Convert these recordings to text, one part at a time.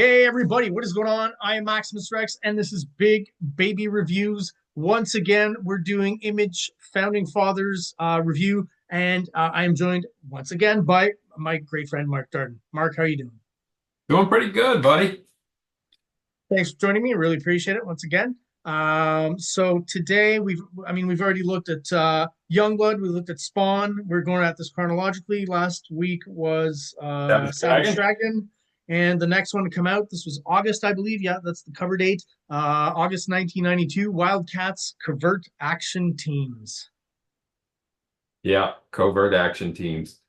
Hey everybody, what is going on? I am Maximus Rex, and this is Big Baby Reviews. Once again, we're doing Image Founding Fathers review, and I am joined once again by my great friend Mark Darden. Mark, how are you doing? Doing pretty good, buddy. Thanks for joining me. I really appreciate it once again. So today we've already looked at Youngblood, we looked at Spawn. We're going at this chronologically. Last week was Savage Savage Dragon. Dragon, and the next one to come out. This was August, I believe. Yeah, that's the cover date. August 1992. Wildcats Covert Action Teams. Yeah, covert action teams.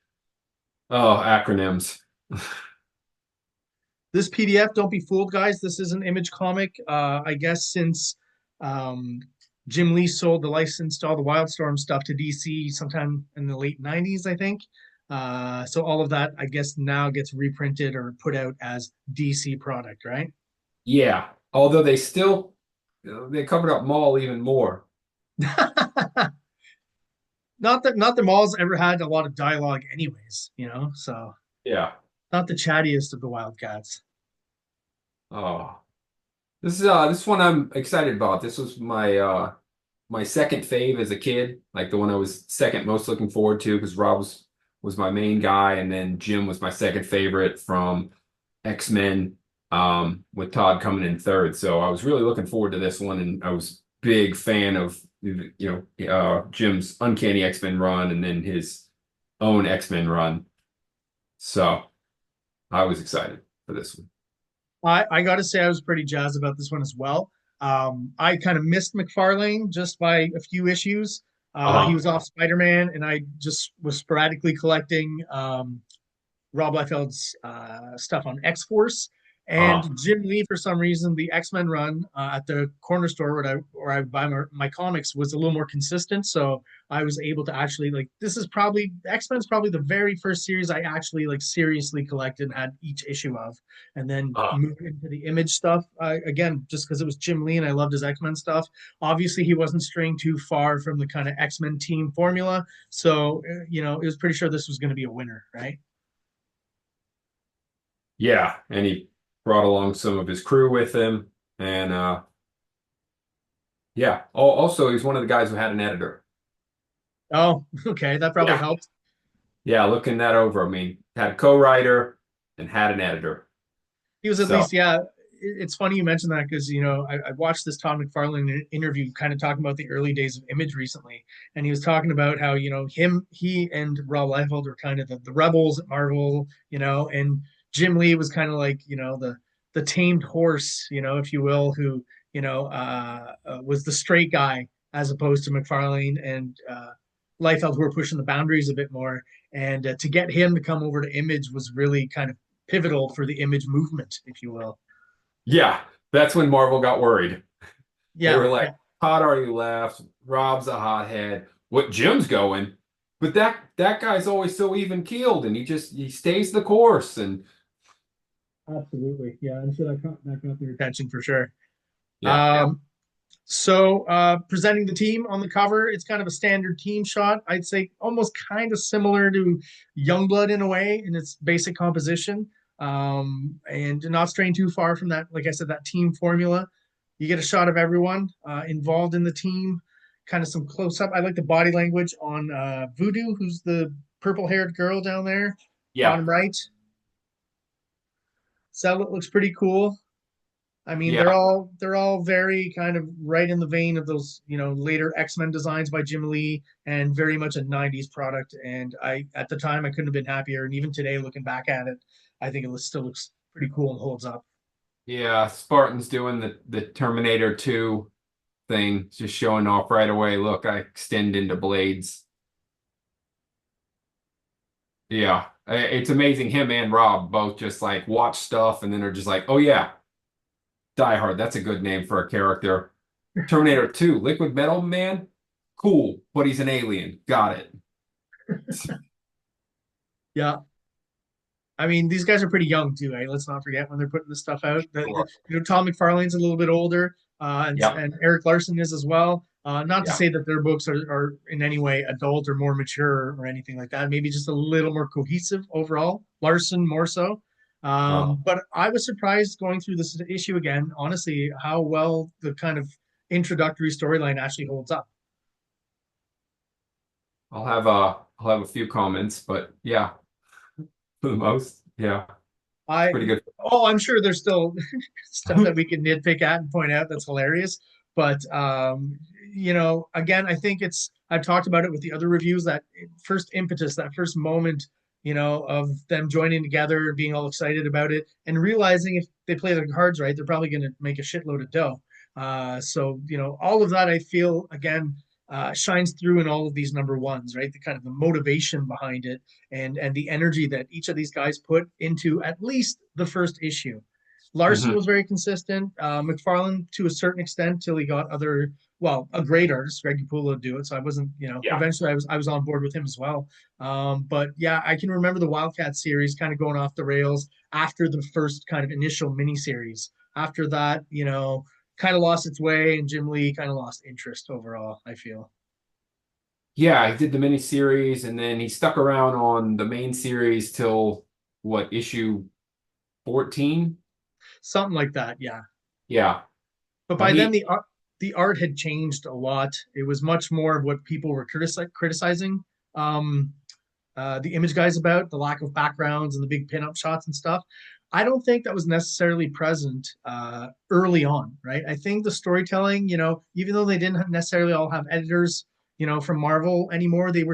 Oh, acronyms. This PDF, don't be fooled, guys. This is an Image comic. I guess since um, Jim Lee sold the license to all the Wildstorm stuff to DC sometime in the late 90s, I think. So all of that, I guess, now gets reprinted or put out as DC product, right? Yeah, although they covered up Maul even more. Not that Maul's ever had a lot of dialogue, anyways. So Yeah. not the chattiest of the Wildcats. Oh, this one I'm excited about. This was my second fave as a kid, like the one I was second most looking forward to because Rob was my main guy, and then Jim was my second favorite from X-Men, with Todd coming in third. So I was really looking forward to this one, and I was big fan of Jim's Uncanny X-Men run and then his own X-Men run. So I was excited for this one. I got to say, I was pretty jazzed about this one as well. I kind of missed McFarlane just by a few issues. He Uh-huh. was off Spider-Man, and I just was sporadically collecting Rob Liefeld's stuff on X-Force. And Uh-huh. Jim Lee, for some reason, the X-Men run at the corner store where I buy my comics was a little more consistent. So I was able to actually like this is probably X-Men's probably the very first series I actually like seriously collected and had each issue of, and then Uh-huh. moved into the Image stuff again just because it was Jim Lee and I loved his X-Men stuff. Obviously, he wasn't straying too far from the kind of X-Men team formula, so it was pretty sure this was going to be a winner, right? Yeah, and he brought along some of his crew with him, and yeah. Also, he's one of the guys who had an editor. Oh, okay, that probably Yeah. helped. Yeah, looking that over. I mean, had a co-writer and had an editor. He was at So, least, yeah. It's funny you mentioned that because I watched this Todd McFarlane interview, kind of talking about the early days of Image recently, and he was talking about how he and Rob Liefeld were kind of the rebels at Marvel, and Jim Lee was kind of like the tamed horse, if you will, who was the straight guy as opposed to McFarlane and Liefeld, who were pushing the boundaries a bit more. And to get him to come over to Image was really kind of pivotal for the Image movement, if you will. yeah, that's when Marvel got worried. They Yeah, were like, yeah, Todd already left. Rob's a hothead. What Jim's going? But that guy's always so even keeled, and he stays the course. And absolutely. Yeah, I'm sure that got their attention for sure. yeah, So presenting the team on the cover, it's kind of a standard team shot. I'd say almost kind of similar to Youngblood in a way in its basic composition, and not straying too far from that. Like I said, that team formula. You get a shot of everyone involved in the team, kind of some close up. I like the body language on Voodoo, who's the purple haired girl down there, yeah, bottom right. Cell looks pretty cool. I mean, they're yeah, all they're all very kind of right in the vein of those, later X-Men designs by Jim Lee and very much a 90s product. And I at the time I couldn't have been happier. And even today, looking back at it, I think still looks pretty cool and holds up. yeah. Spartan's doing the Terminator 2 thing, just showing off right away. Look, I extend into blades. Yeah, it's amazing. Him and Rob both just like watch stuff and then are just like, oh yeah, Die Hard. That's a good name for a character. Terminator 2, Liquid Metal Man. Cool, but he's an alien. Got it. Yeah. I mean, these guys are pretty young too. Let's not forget when they're putting this stuff out. Sure. Tom McFarlane's a little bit older, Yep. and Eric Larson is as well. Not to Yeah. say that their books are in any way adult or more mature or anything like that. Maybe just a little more cohesive overall. Larson more so. Oh, But I was surprised going through this issue again, honestly, how well the kind of introductory storyline actually holds up. I'll have a few comments, but yeah, for the most, yeah, it's I pretty good. I'm sure there's still stuff that we can nitpick at and point out that's hilarious. But again, I think I've talked about it with the other reviews, that first impetus, that first moment, of them joining together, being all excited about it, and realizing if they play their cards right, they're probably going to make a shitload of dough. So all of that I feel again shines through in all of these number ones, right? The kind of the motivation behind it and the energy that each of these guys put into at least the first issue. Larson Mhm. was very consistent. McFarlane to a certain extent till he got a great artist, Greg Capullo, do it. So I wasn't, Yeah. eventually I was on board with him as well. But yeah, I can remember the Wildcat series kind of going off the rails after the first kind of initial mini series. After that, kind of lost its way, and Jim Lee kind of lost interest overall, I feel. Yeah, I did the mini series and then he stuck around on the main series till what, issue 14? Something like that, yeah. Yeah. But No, by then he the art had changed a lot. It was much more of what people were criticizing um, the image guys about, the lack of backgrounds and the big pinup shots and stuff. I don't think that was necessarily present early on, right? I think the storytelling, even though they didn't necessarily all have editors, from Marvel anymore, they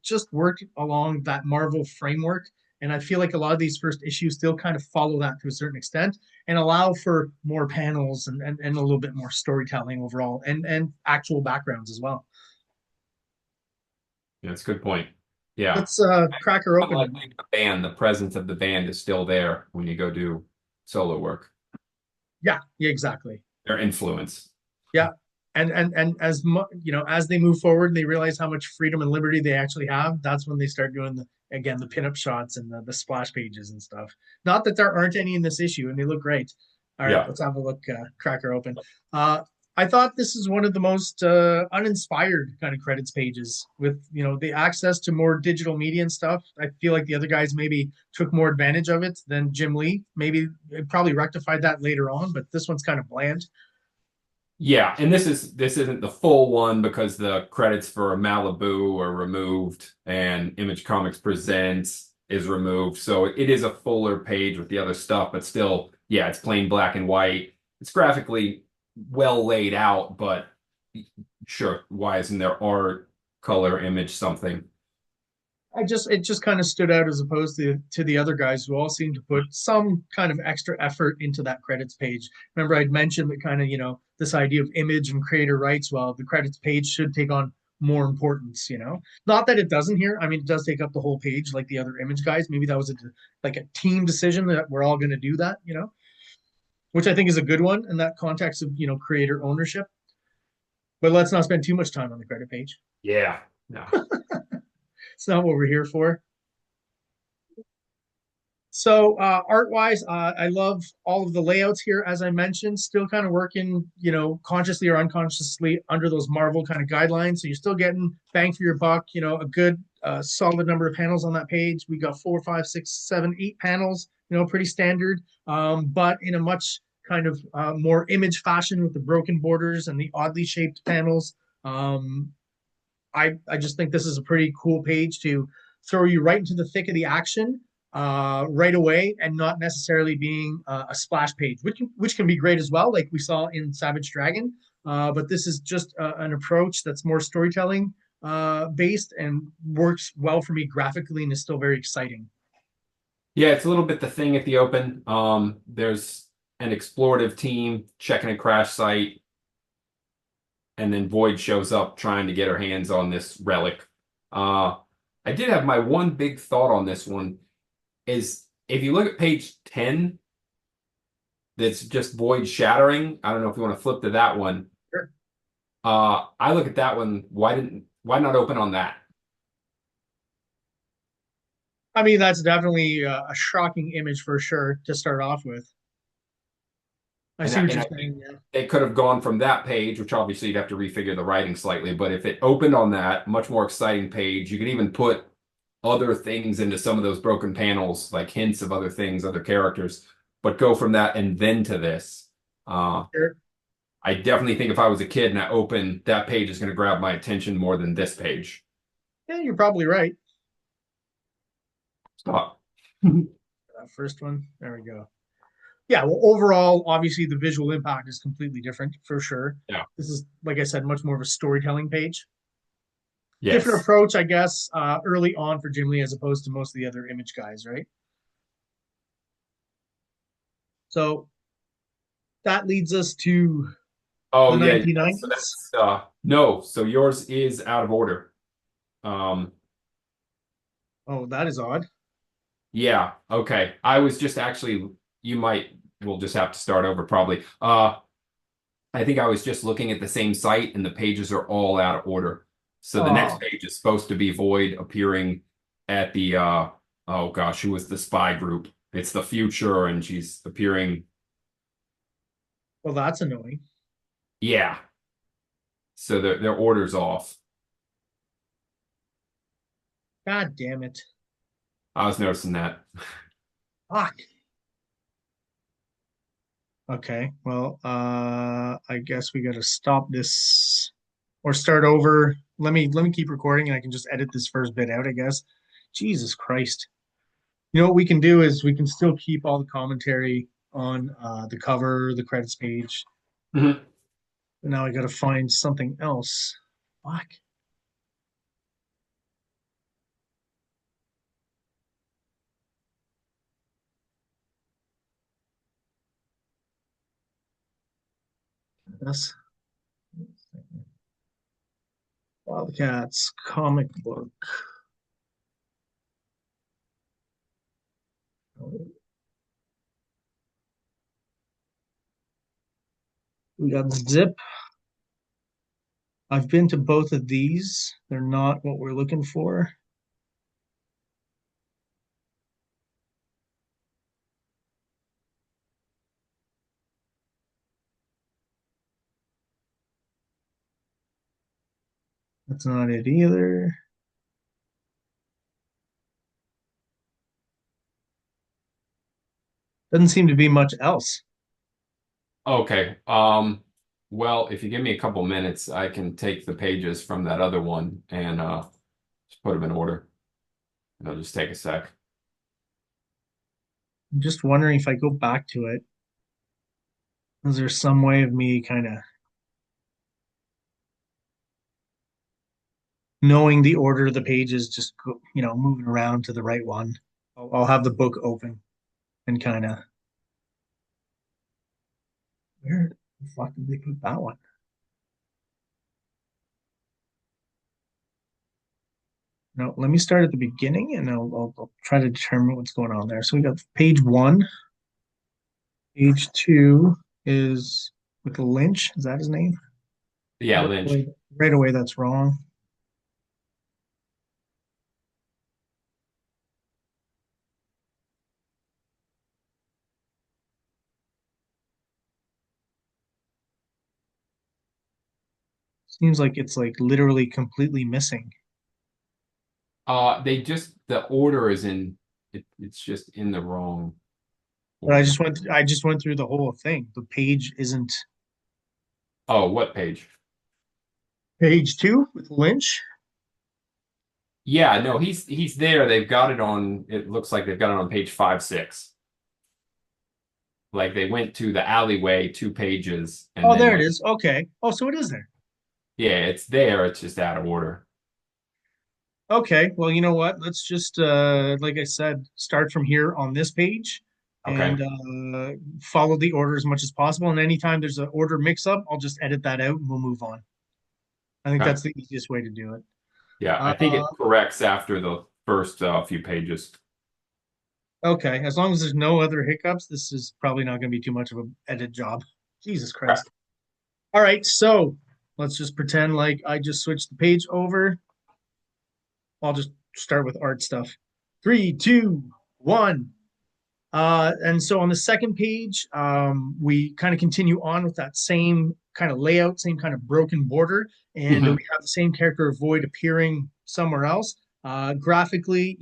just worked along that Marvel framework. And I feel like a lot of these first issues still kind of follow that to a certain extent and allow for more panels and a little bit more storytelling overall and actual backgrounds as well. Yeah, that's a good point. Yeah. Let's crack her Unlike open. the band, the presence of the band is still there when you go do solo work. Yeah, yeah, exactly. Their influence. Yeah. And as they move forward and they realize how much freedom and liberty they actually have, that's when they start doing the pinup shots and the splash pages and stuff. Not that there aren't any in this issue, and they look great. All right, Yeah. let's have a look. Cracker open. I thought this is one of the most uninspired kind of credits pages with the access to more digital media and stuff. I feel like the other guys maybe took more advantage of it than Jim Lee. Maybe it probably rectified that later on, but this one's kind of bland. Yeah, and this isn't the full one because the credits for Malibu are removed and Image Comics Presents is removed. So it is a fuller page with the other stuff, but still, yeah, it's plain black and white. It's graphically well laid out, but sure, why isn't there art, color, image, something? It just kind of stood out as opposed to the other guys who all seemed to put some kind of extra effort into that credits page. Remember, I'd mentioned that kind of this idea of image and creator rights. Well, the credits page should take on more importance. Not that it doesn't here. I mean, it does take up the whole page like the other image guys. Maybe that was like a team decision that we're all going to do that. Which I think is a good one in that context of creator ownership. But let's not spend too much time on the credit page. Yeah. No. It's not what we're here for. So art wise, I love all of the layouts here, as I mentioned, still kind of working, consciously or unconsciously under those Marvel kind of guidelines. So you're still getting bang for your buck, a good solid number of panels on that page. We got 4, 5, 6, 7, 8 panels, pretty standard, but in a much kind of more image fashion with the broken borders and the oddly shaped panels. Um, I just think this is a pretty cool page to throw you right into the thick of the action right away, and not necessarily being a splash page, which can be great as well, like we saw in Savage Dragon. But this is just an approach that's more storytelling based and works well for me graphically and is still very exciting. Yeah, it's a little bit the thing at the open. There's an explorative team checking a crash site, and then Void shows up trying to get her hands on this relic. Uh, I did have my one big thought on this one is if you look at page 10, that's just Void shattering. I don't know if you want to flip to that one. Sure. I look at that one. Why not open on that? I mean, that's definitely a shocking image for sure to start off with. I see what And you're I think saying. Yeah. they could have gone from that page, which obviously you'd have to refigure the writing slightly, but if it opened on that much more exciting page, you could even put other things into some of those broken panels, like hints of other things, other characters, but go from that and then to this. Uh, Sure. I definitely think if I was a kid and I open that page is going to grab my attention more than this page. Yeah, you're probably right. Stop. That first one. There we go. Yeah, well, overall, obviously the visual impact is completely different for sure. Yeah. This is, like I said, much more of a storytelling page. Different Yes. approach, I guess, early on for Jim Lee as opposed to most of the other image guys, right? So that leads us to Oh the yeah, yeah. So 1990s. that's no. So yours is out of order. Um, Oh, that is odd. yeah. Okay. I was just actually. You might. We'll just have to start over probably. I think I was just looking at the same site and the pages are all out of order. So the next Oh, page is supposed to be Void appearing at the oh gosh, who was the spy group? It's the future and she's appearing. well, that's annoying. Yeah. So their order's off. God damn it. I was noticing that. Fuck. Okay, well, I guess we got to stop this or start over. Let me keep recording and I can just edit this first bit out, I guess. Jesus Christ. You know what we can do is we can still keep all the commentary on the cover, the credits page. Mhm. But now I got to find something else. Fuck. This Wildcats comic book. We got Zip. I've been to both of these. They're not what we're looking for. That's not it either. Doesn't seem to be much else. Okay. Well, if you give me a couple minutes, I can take the pages from that other one and just put them in order. It'll just take a sec. I'm just wondering if I go back to it, is there some way of me kind of knowing the order of the pages, just go, moving around to the right one? I'll have the book open and kind of where the fuck did they put that one? No, let me start at the beginning and I'll try to determine what's going on there. So we got page one. Page two is with Lynch. Is that his name? Yeah, Right Lynch. away, right away, that's wrong. Seems like it's like literally completely missing. They just the order is in it's just in the wrong But I order. just went through the whole thing. The page isn't Oh, what page? page two with Lynch. Yeah, no, he's there. They've got it on. It looks like they've got it on page 5, 6. Like they went to the alleyway 2 pages and Oh, then there it went. is. Okay. Oh, so it is there. Yeah, it's there. It's just out of order. Okay. Well, you know what? Let's just like I said, start from here on this page and Okay. follow the order as much as possible. And anytime there's an order mix up, I'll just edit that out and we'll move on. I think Okay. that's the easiest way to do it. Yeah, I think Uh, it corrects after the first few pages. okay. As long as there's no other hiccups, this is probably not going to be too much of an edit job. Jesus Okay. Christ. All right. So let's just pretend like I just switched the page over. I'll just start with art stuff. Three, two, one. And so on the second page, we kind of continue on with that same kind of layout, same kind of broken border, and we Mhm. have the same character Void appearing somewhere else. Graphically,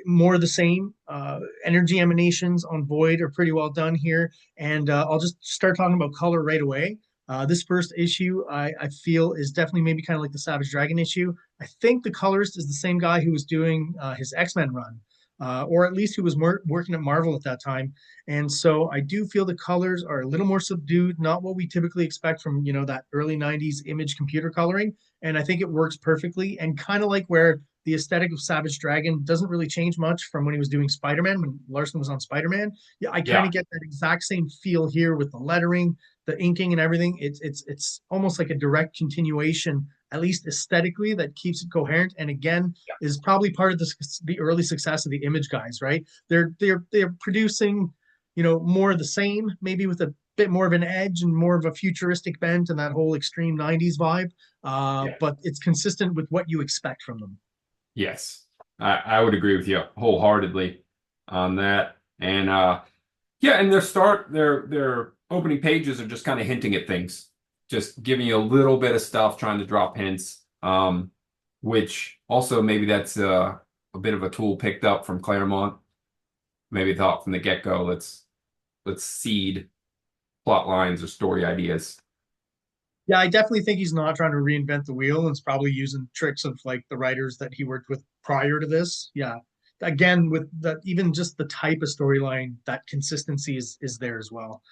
more of the same. Energy emanations on Void are pretty well done here. And I'll just start talking about color right away. This first issue, I feel, is definitely maybe kind of like the Savage Dragon issue. I think the colorist is the same guy who was doing his X-Men run, or at least who was working at Marvel at that time. And so I do feel the colors are a little more subdued, not what we typically expect from, that early 90s image computer coloring. And I think it works perfectly, and kind of like where the aesthetic of Savage Dragon doesn't really change much from when he was doing Spider-Man, when Larson was on Spider-Man. Yeah, I kind Yeah, of get that exact same feel here with the lettering, the inking and everything. It's almost like a direct continuation, at least aesthetically, that keeps it coherent. And again, is probably part of the early success of the Image guys, right? They're producing, more of the same, maybe with a bit more of an edge and more of a futuristic bent and that whole extreme 90s vibe. yeah, But it's consistent with what you expect from them. yes. I would agree with you wholeheartedly on that. And yeah, and their opening pages are just kind of hinting at things, just giving you a little bit of stuff, trying to drop hints. Which also maybe that's a bit of a tool picked up from Claremont. Maybe thought from the get-go, let's seed plot lines or story ideas. Yeah, I definitely think he's not trying to reinvent the wheel, and it's probably using tricks of like the writers that he worked with prior to this. Yeah. Again, with the even just the type of storyline, that consistency is there as well.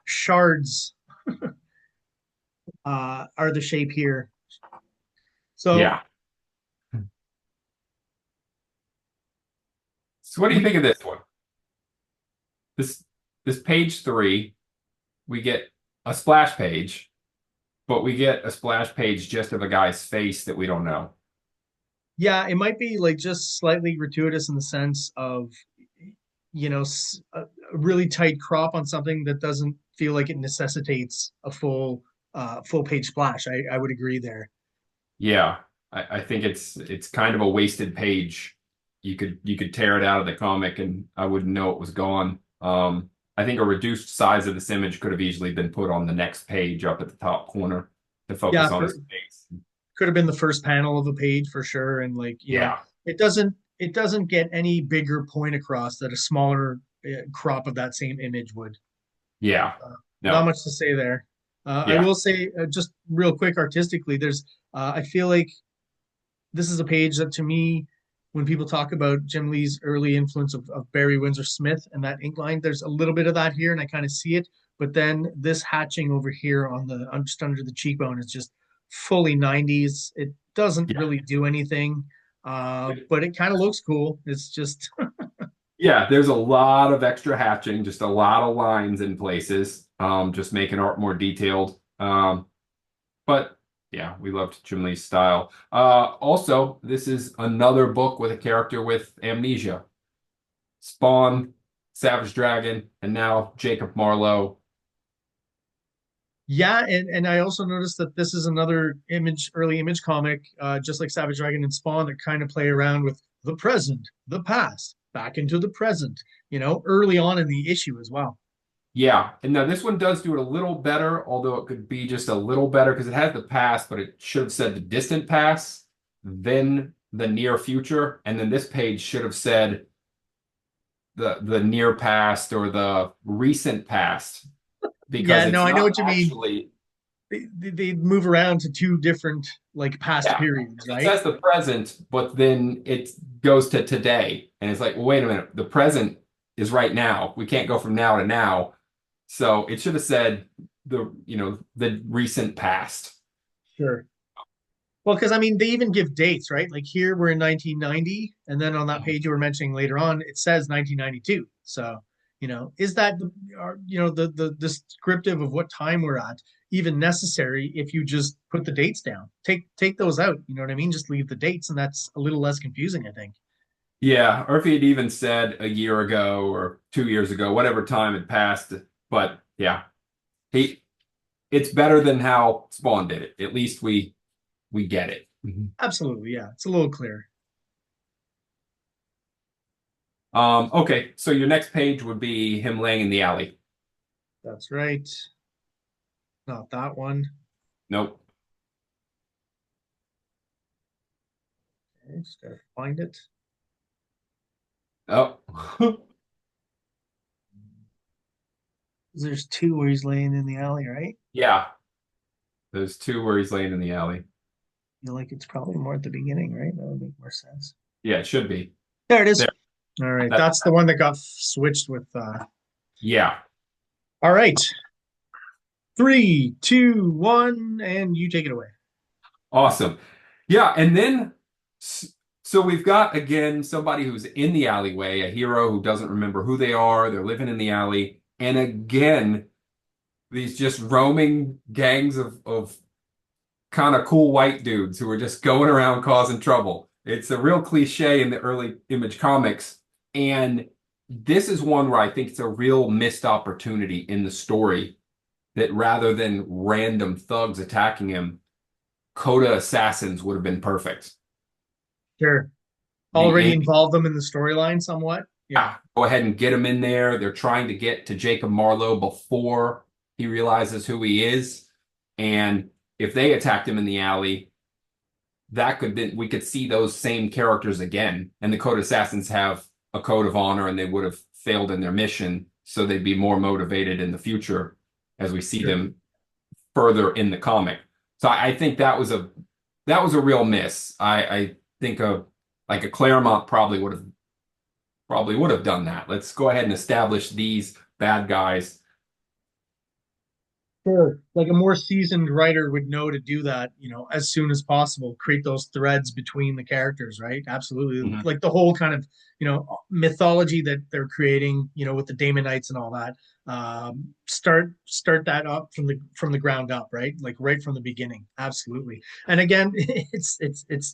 Shards are the shape here. So Yeah. So what do you we think of this one? This this page three, we get a splash page, but we get a splash page just of a guy's face that we don't know. Yeah, it might be like just slightly gratuitous in the sense of, a really tight crop on something that doesn't feel like it necessitates a full page splash. I would agree there. Yeah, I think it's kind of a wasted page. You could tear it out of the comic and I wouldn't know it was gone. I think a reduced size of this image could have easily been put on the next page up at the top corner to focus Yeah, on for his face. could have been the first panel of a page for sure. And like, Yeah, it doesn't get any bigger point across that a smaller crop of that same image would. yeah, Uh, Not no, much to say there. I yeah, will say, just real quick artistically, I feel like this is a page that to me, when people talk about Jim Lee's early influence of Barry Windsor Smith and that ink line, there's a little bit of that here, and I kind of see it. But then this hatching over here just under the cheekbone is just fully 90s. It doesn't yeah. really do anything, but it kind of looks cool. It's just Yeah, there's a lot of extra hatching, just a lot of lines in places, just making art more detailed. But yeah, we loved Jim Lee's style. Also, this is another book with a character with amnesia. Spawn, Savage Dragon, and now Jacob Marlowe. yeah, and I also noticed that this is another early image comic, just like Savage Dragon and Spawn, that kind of play around with the present, the past, back into the present, early on in the issue as well. Yeah, and now this one does do it a little better, although it could be just a little better because it has the past, but it should have said the distant past, then the near future, and then this page should have said the near past or the recent past because Yeah, no, it's I know not what you mean. actually. They move around to two different like past Yeah. periods, It right? says the present, but then it goes to today. And it's like, well, wait a minute. The present is right now. We can't go from now to now. So it should have said the recent past. Sure. Well, because I mean, they even give dates, right? Like here we're in 1990, and then on that page you were mentioning later on, it says 1992. So, is that the descriptive of what time we're at even necessary if you just put the dates down? Take those out. You know what I mean? Just leave the dates, and that's a little less confusing, I think. Yeah. Or if he had even said a year ago or 2 years ago, whatever time had passed. But yeah, he it's better than how Spawn did it. At least we get it. Mhm. Absolutely, yeah. It's a little clearer. Okay, so your next page would be him laying in the alley. That's right. Not that one. Nope. Okay, just gotta find it. Oh, There's two where he's laying in the alley, right? yeah. There's two where he's laying in the alley. I feel like it's probably more at the beginning, right? That would make more sense. Yeah, it should be. There it There. is. All right, That, that's the one that got switched with. yeah. All right, three, two, one, and you take it away. Awesome. Yeah, and then so we've got again somebody who's in the alleyway, a hero who doesn't remember who they are. They're living in the alley, and again, these just roaming gangs of kind of cool white dudes who are just going around causing trouble. It's a real cliche in the early Image comics, and this is one where I think it's a real missed opportunity in the story that rather than random thugs attacking him, Coda assassins would have been perfect. Sure. The Already aim, involve them in the storyline somewhat. Yeah. yeah, go ahead and get him in there. They're trying to get to Jacob Marlowe before he realizes who he is. And if they attacked him in the alley, that could then we could see those same characters again. And the Code Assassins have a code of honor and they would have failed in their mission. So they'd be more motivated in the future as we see Sure. them further in the comic. So I think that was a real miss. I think of like a Claremont probably would have done that. Let's go ahead and establish these bad guys. Sure. Like a more seasoned writer would know to do that, as soon as possible, create those threads between the characters, right? Absolutely. Mhm. Like the whole kind of, mythology that they're creating, with the Damonites and all that. Start that up from the ground up, right? Like right from the beginning. Absolutely. And again, it's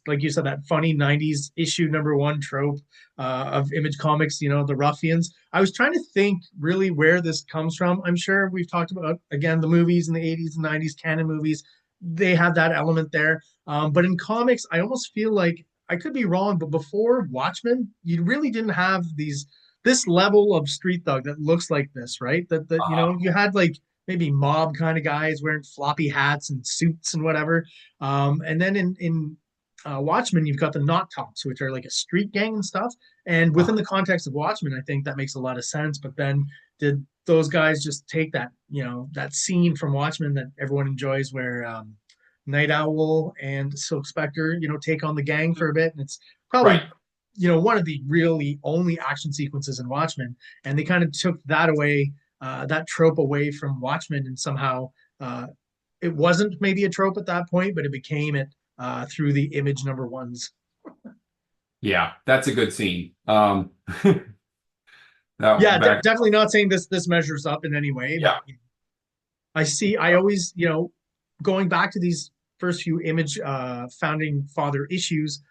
like you said, that funny 90s issue number one trope of Image Comics, the ruffians. I was trying to think really where this comes from. I'm sure we've talked about, again, the movies in the 80s and 90s, canon movies. They have that element there. But in comics, I almost feel like I could be wrong, but before Watchmen, you really didn't have this level of street thug that looks like this, right? That Uh, you had like maybe mob kind of guys wearing floppy hats and suits and whatever. And then in Watchmen, you've got the Knot Tops, which are like a street gang and stuff. And uh, within the context of Watchmen, I think that makes a lot of sense. But then did those guys just take that scene from Watchmen that everyone enjoys where Night Owl and Silk Spectre, take on the gang for a bit. And it's right. probably, one of the really only action sequences in Watchmen. And they kind of took that away, that trope away from Watchmen, and somehow it wasn't maybe a trope at that point, but it became it through the Image number ones. Yeah, that's a good scene. That Yeah, back. definitely not saying this measures up in any way, but Yeah. I always, going back to these first few Image founding father issues,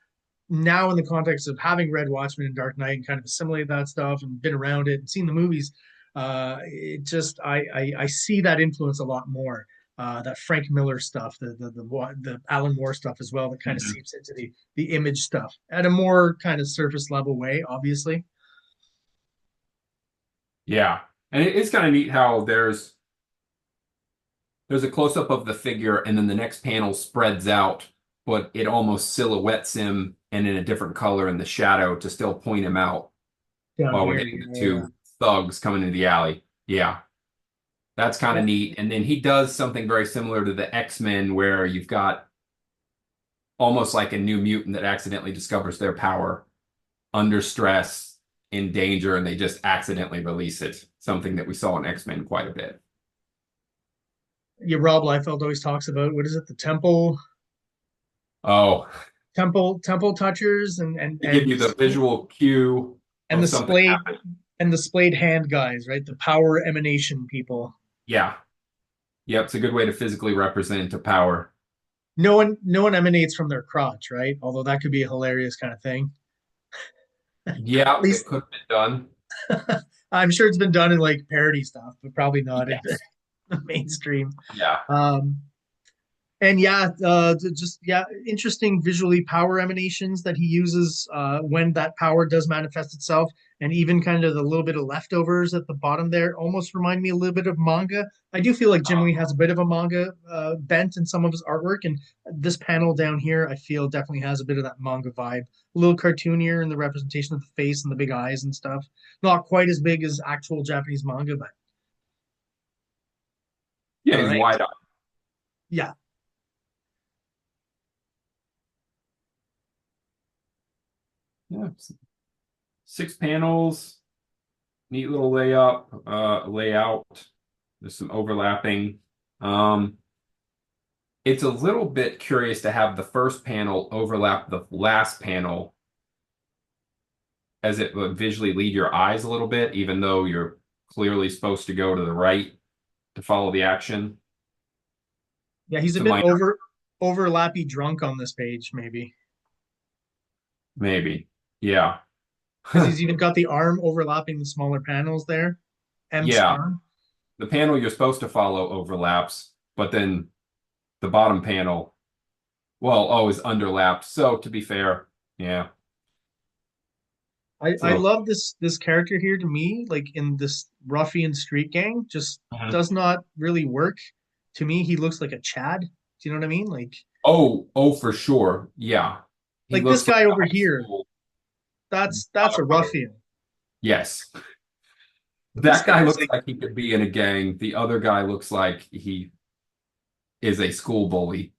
now in the context of having read Watchmen and Dark Knight and kind of assimilated that stuff and been around it and seen the movies, it just I see that influence a lot more. That Frank Miller stuff, the Alan Moore stuff as well, that kind of Mhm. seeps into the Image stuff at a more kind of surface level way, obviously. Yeah. And it's kind of neat how there's a close up of the figure and then the next panel spreads out, but it almost silhouettes him and in a different color in the shadow to still point him out Down while we're here, getting the yeah, two thugs coming into the alley. Yeah. That's kind yeah. of neat. And then he does something very similar to the X-Men where you've got almost like a new mutant that accidentally discovers their power under stress, in danger, and they just accidentally release it. Something that we saw in X-Men quite a bit. Yeah, Rob Liefeld always talks about, what is it, the Oh, temple touchers and and to give and you the visual cue and of the something splayed happening. and the splayed hand guys, right? The power emanation people. Yeah. Yep, it's a good way to physically represent a power. No one emanates from their crotch, right? Although that could be a hilarious kind of thing. At Yeah, it least could have been done. I'm sure it's been done in like parody stuff, but probably not in Yes. the mainstream. Yeah. Um, And yeah, just yeah, interesting visually power emanations that he uses when that power does manifest itself, and even kind of the little bit of leftovers at the bottom there almost remind me a little bit of manga. I do feel like Jim Lee has a bit of a manga bent in some of his artwork, and this panel down here, I feel definitely has a bit of that manga vibe. A little cartoonier in the representation of the face and the big eyes and stuff. Not quite as big as actual Japanese manga, but Yeah, all he's right. wide-eyed. Yeah, Yeah, 6 panels, neat little layout. There's some overlapping. Um, it's a little bit curious to have the first panel overlap the last panel as it would visually lead your eyes a little bit, even though you're clearly supposed to go to the right to follow the action. yeah, he's a To bit my overlappy drunk on this page, maybe. maybe. Yeah. Because he's even got the arm overlapping the smaller panels there. M's Yeah. arm. The panel you're supposed to follow overlaps, but then the bottom panel, well, always underlapped. So to be fair, yeah. I So love this character here to me, like in this ruffian street gang, just Mhm. does not really work. To me, he looks like a Chad. Do you know what I mean? oh, for sure. Yeah. He Like this looks like guy a over high here, school that's a kid. ruffian. Yes. But this That guy guy's looks like, like he could be in a gang. The other guy looks like he is a school bully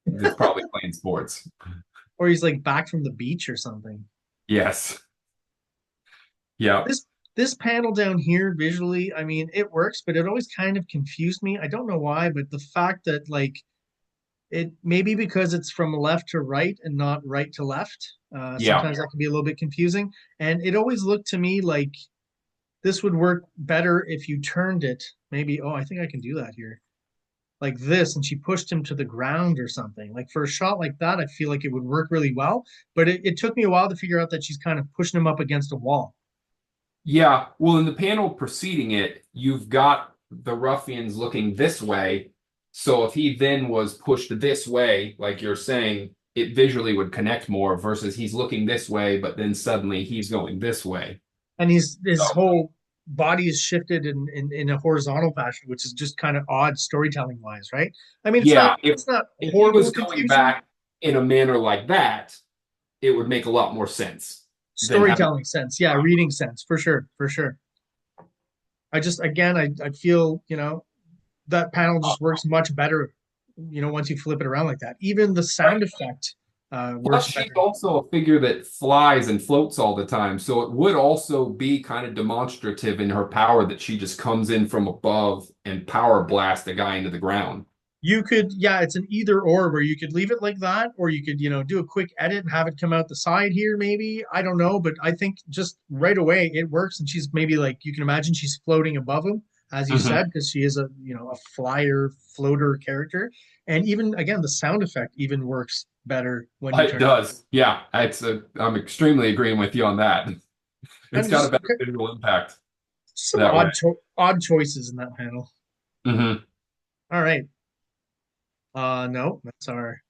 that's probably playing sports. or he's like back from the beach or something. Yes. Yeah. This panel down here visually, I mean, it works, but it always kind of confused me. I don't know why, but the fact that like it maybe because it's from left to right and not right to left. Yeah. Sometimes that can be a little bit confusing. And it always looked to me like this would work better if you turned it. Maybe, oh, I think I can do that here. Like this, and she pushed him to the ground or something. Like for a shot like that, I feel like it would work really well. But it took me a while to figure out that she's kind of pushing him up against a wall. Yeah. Well, in the panel preceding it, you've got the ruffians looking this way. So if he then was pushed this way, like you're saying, it visually would connect more versus he's looking this way, but then suddenly he's going this way. And his So, whole body is shifted in a horizontal fashion, which is just kind of odd storytelling wise, right? I mean, yeah, it's not if he was horrible going confusion. back in a manner like that, it would make a lot more sense than having. Storytelling sense, yeah, reading sense, for sure, for sure. I just again, I feel that panel just works much better, once you flip it around like that. Even the sound effect Plus, works she's better. also a figure that flies and floats all the time. So it would also be kind of demonstrative in her power that she just comes in from above and power blast a guy into the ground. You could, yeah, it's an either or where you could leave it like that, or you could, do a quick edit and have it come out the side here, maybe. I don't know, but I think just right away it works. And she's maybe like, you can imagine she's floating above him, as you Mhm. said, because she is a flyer floater character. And even again, the sound effect even works better when you It turn it. does. Yeah, I'm extremely agreeing with you on that. It's And got a just better visual impact some that way. odd choices in that panel. Hmm. All right. No, that's our.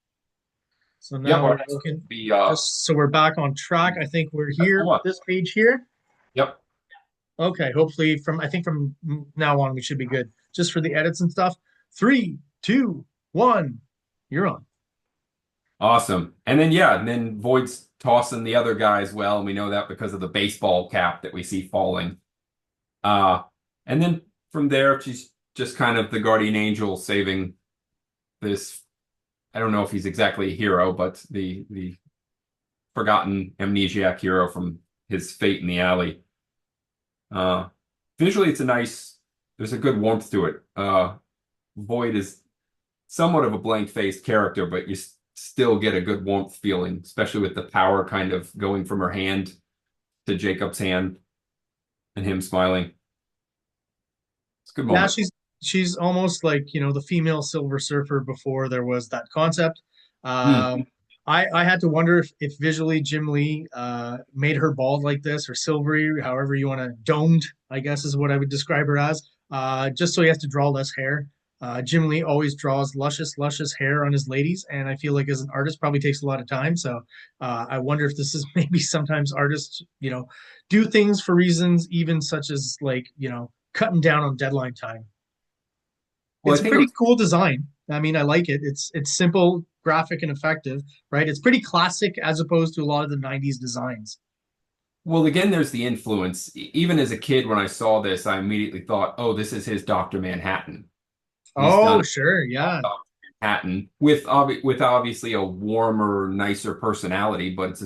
So Yep, now our we're next looking will be just so we're back on track. I think we're that's the here, one. this page here. Yep. Okay, hopefully I think from now on we should be good. Just for the edits and stuff. Three, two, one, you're on. Awesome. And then yeah, and then Void's tossing the other guy as well, and we know that because of the baseball cap that we see falling. Uh, and then from there, she's just kind of the guardian angel saving this. I don't know if he's exactly a hero, but the forgotten amnesiac hero from his fate in the alley. Uh, visually, it's a nice. There's a good warmth to it. Void is somewhat of a blank-faced character, but you still get a good warmth feeling, especially with the power kind of going from her hand to Jacob's hand and him smiling. It's a good Yeah, moment. she's almost like, the female Silver Surfer before there was that concept. Hmm. Um, I had to wonder if visually Jim Lee made her bald like this or silvery, however you want to domed, I guess is what I would describe her as, just so he has to draw less hair. Jim Lee always draws luscious hair on his ladies, and I feel like as an artist probably takes a lot of time. So I wonder if this is maybe sometimes artists, do things for reasons even such as like, cutting down on deadline time. Well, It's I a think it pretty was, cool design. I mean, I like it. It's simple, graphic, and effective, right? It's pretty classic as opposed to a lot of the 90s designs. well, again, there's the influence. Even as a kid, when I saw this, I immediately thought, oh, this is his Dr. Manhattan. He's done Oh, sure, yeah, Dr. Manhattan with obviously a warmer, nicer personality, but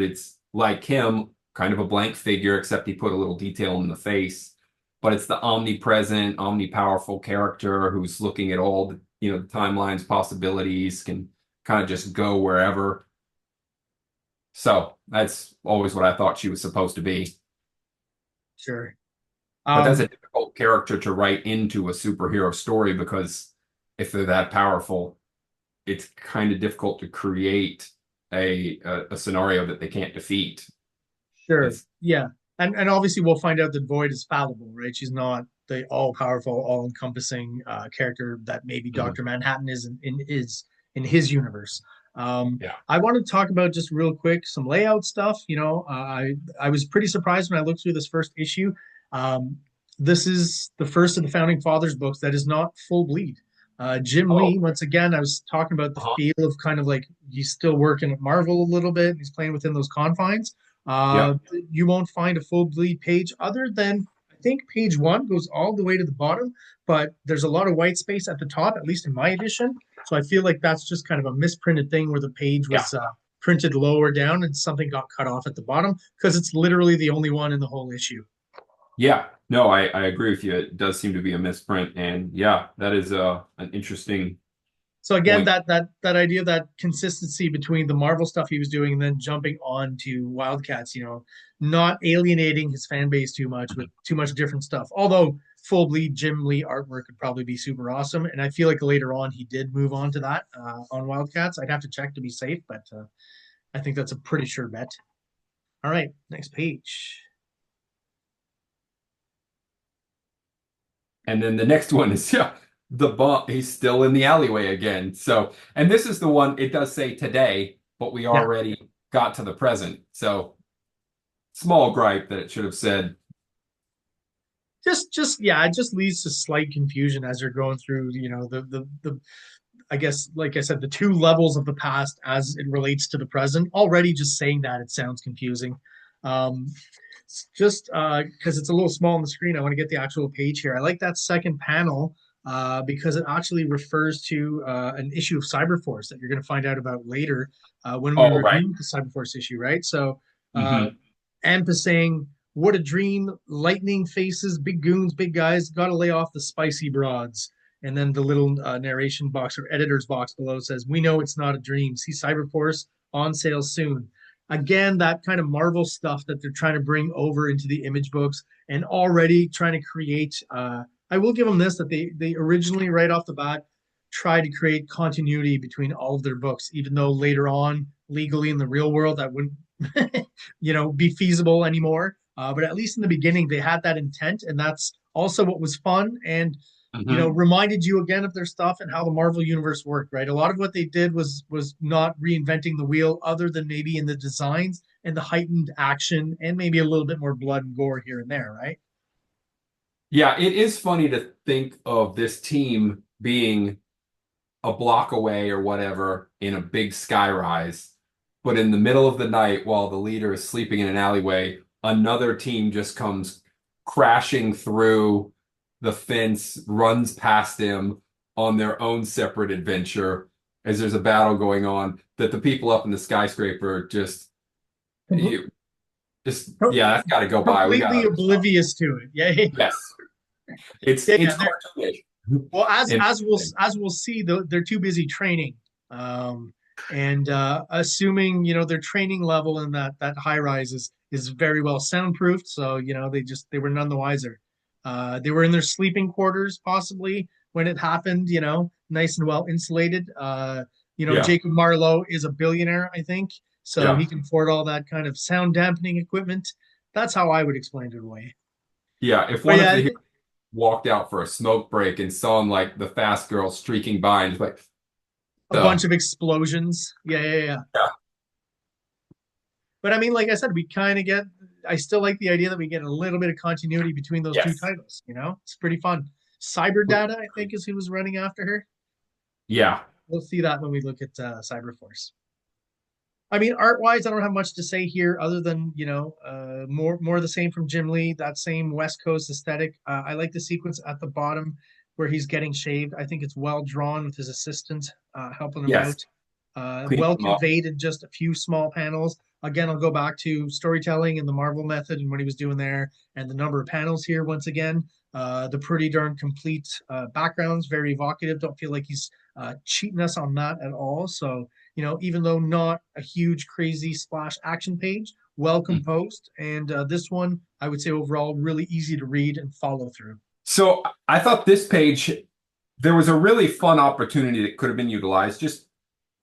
it's like him, kind of a blank figure, except he put a little detail in the face. But it's the omnipresent, omnipowerful character who's looking at all the timelines, possibilities, can kind of just go wherever. So that's always what I thought she was supposed to be. sure. But that's a Um, difficult character to write into a superhero story because if they're that powerful, it's kind of difficult to create a scenario that they can't defeat. Sure. It's Yeah. And obviously we'll find out that Void is fallible, right? She's not the all-powerful, all-encompassing character that maybe Mhm. Dr. Manhattan is in his universe. Yeah. I want to talk about just real quick some layout stuff. I was pretty surprised when I looked through this first issue. Um, this is the first of the Founding Fathers books that is not full bleed. Jim Oh, Lee, once again, I was talking about the uh-huh. feel of kind of like he's still working at Marvel a little bit. He's playing within those confines. Yeah. Uh, you won't find a full bleed page other than I think page one goes all the way to the bottom, but there's a lot of white space at the top, at least in my edition. So I feel like that's just kind of a misprinted thing where the page Yeah. was printed lower down and something got cut off at the bottom because it's literally the only one in the whole issue. Yeah. No, I agree with you. It does seem to be a misprint. And yeah, that is an interesting So again, point. that idea, that consistency between the Marvel stuff he was doing and then jumping on to Wildcats, not alienating his fan base too much with too much different stuff. Although full bleed Jim Lee artwork would probably be super awesome, and I feel like later on he did move on to that on Wildcats. I'd have to check to be safe, but I think that's a pretty sure bet. All right, next page. And then the next one is yeah, the bump. He's still in the alleyway again. So, and this is the one, it does say today, but we Yeah, already got to the present. So small gripe that it should have said. just yeah, it just leads to slight confusion as you're going through, the I guess, like I said, the two levels of the past as it relates to the present. Already, just saying that it sounds confusing. Um, just because it's a little small on the screen, I want to get the actual page here. I like that second panel because it actually refers to an issue of Cyberforce that you're going to find out about later when we Oh, right. review the Cyberforce issue, right? So, uh, Hmm. Amp is saying, "What a dream! Lightning faces, big goons, big guys. Got to lay off the spicy broads." And then the little narration box or editor's box below says, "We know it's not a dream. See Cyberforce on sale soon." Again, that kind of Marvel stuff that they're trying to bring over into the image books and already trying to create. I will give them this, that they originally right off the bat tried to create continuity between all of their books, even though later on legally in the real world that wouldn't be feasible anymore. But at least in the beginning, they had that intent, and that's also what was fun and Hmm. reminded you again of their stuff and how the Marvel universe worked. Right, a lot of what they did was not reinventing the wheel, other than maybe in the designs and the heightened action and maybe a little bit more blood and gore here and there. Right. Yeah, it is funny to think of this team being a block away or whatever in a big skyrise, but in the middle of the night while the leader is sleeping in an alleyway, another team just comes crashing through the fence, runs past him on their own separate adventure as there's a battle going on that the people up in the skyscraper you just yeah, that's got to go by. We got Completely other stuff. oblivious to it. Yeah. Yes. It's Yeah, it's they're cartoonish. well, as And as we'll as we'll see, they're too busy training, and assuming their training level in that high rise is very well soundproofed. So they were none the wiser. They were in their sleeping quarters possibly when it happened. Nice and well insulated. yeah, Jacob Marlowe is a billionaire, I think, so yeah. he can afford all that kind of sound dampening equipment. That's how I would explain it away. Yeah, if But one of yeah, the walked out for a smoke break and saw him like the fast girl streaking by and just like, A bunch duh. of explosions. Yeah, yeah, yeah. Yeah. But I mean, like I said, we kind of get. I still like the idea that we get a little bit of continuity between those two Yes. titles. You know, it's pretty fun. Cyber Data, I think, is who was running after her. Yeah. We'll see that when we look at Cyberforce. I mean, art wise, I don't have much to say here other than more of the same from Jim Lee. That same West Coast aesthetic. I like the sequence at the bottom where he's getting shaved. I think it's well drawn with his assistant helping him Yes. out. Clean Well them up. conveyed in just a few small panels. Again, I'll go back to storytelling and the Marvel method and what he was doing there, and the number of panels here. Once again, the pretty darn complete backgrounds, very evocative. Don't feel like he's cheating us on that at all. So even though not a huge, crazy splash action page, well composed. And this one, I would say overall, really easy to read and follow through. So I thought this page, there was a really fun opportunity that could have been utilized. Just,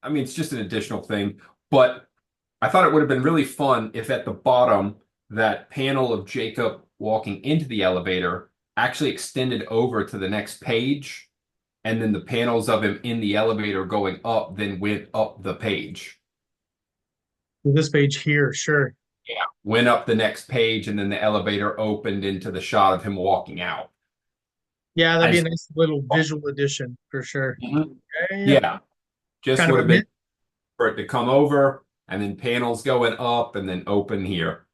I mean, it's just an additional thing, but I thought it would have been really fun if at the bottom, that panel of Jacob walking into the elevator actually extended over to the next page, and then the panels of him in the elevator going up then went up the page. This page here, sure. Yeah. Went up the next page, and then the elevator opened into the shot of him walking out. Yeah, that'd I be a just, nice little visual addition for sure. Mhm. Yeah, yeah, yeah. Yeah, just Kind of would a have been for it to come over and then panels going up and then open here.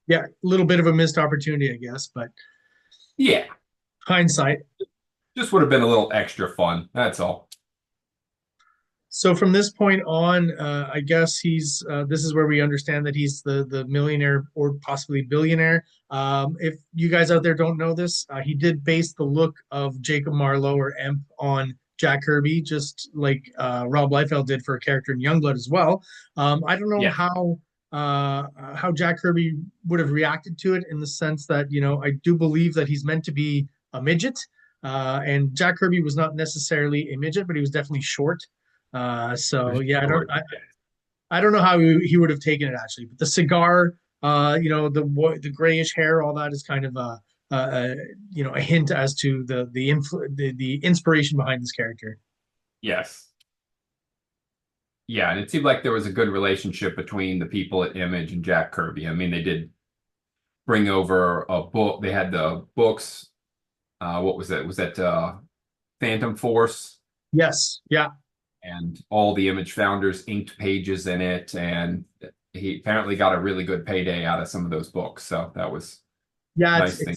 yeah, a little bit of a missed opportunity, I guess, but Yeah, hindsight. just would have been a little extra fun. That's all. So from this point on, I guess he's. This is where we understand that he's the millionaire or possibly billionaire. If you guys out there don't know this, he did base the look of Jacob Marlowe or Emp on Jack Kirby, just like Rob Liefeld did for a character in Youngblood as well. I don't know Yeah. how Jack Kirby would have reacted to it in the sense that I do believe that he's meant to be a midget, and Jack Kirby was not necessarily a midget, but he was definitely short. For So yeah, sure. I don't know how he would have taken it actually, but the cigar, the grayish hair, all that is kind of a hint as to the inspiration behind this character. Yes. Yeah, and it seemed like there was a good relationship between the people at Image and Jack Kirby. I mean, they did bring over a book. They had the books. What was that? Was that Phantom Force? Yes, yeah, And all the Image founders inked pages in it, and he apparently got a really good payday out of some of those books. So that was yeah. a nice thing.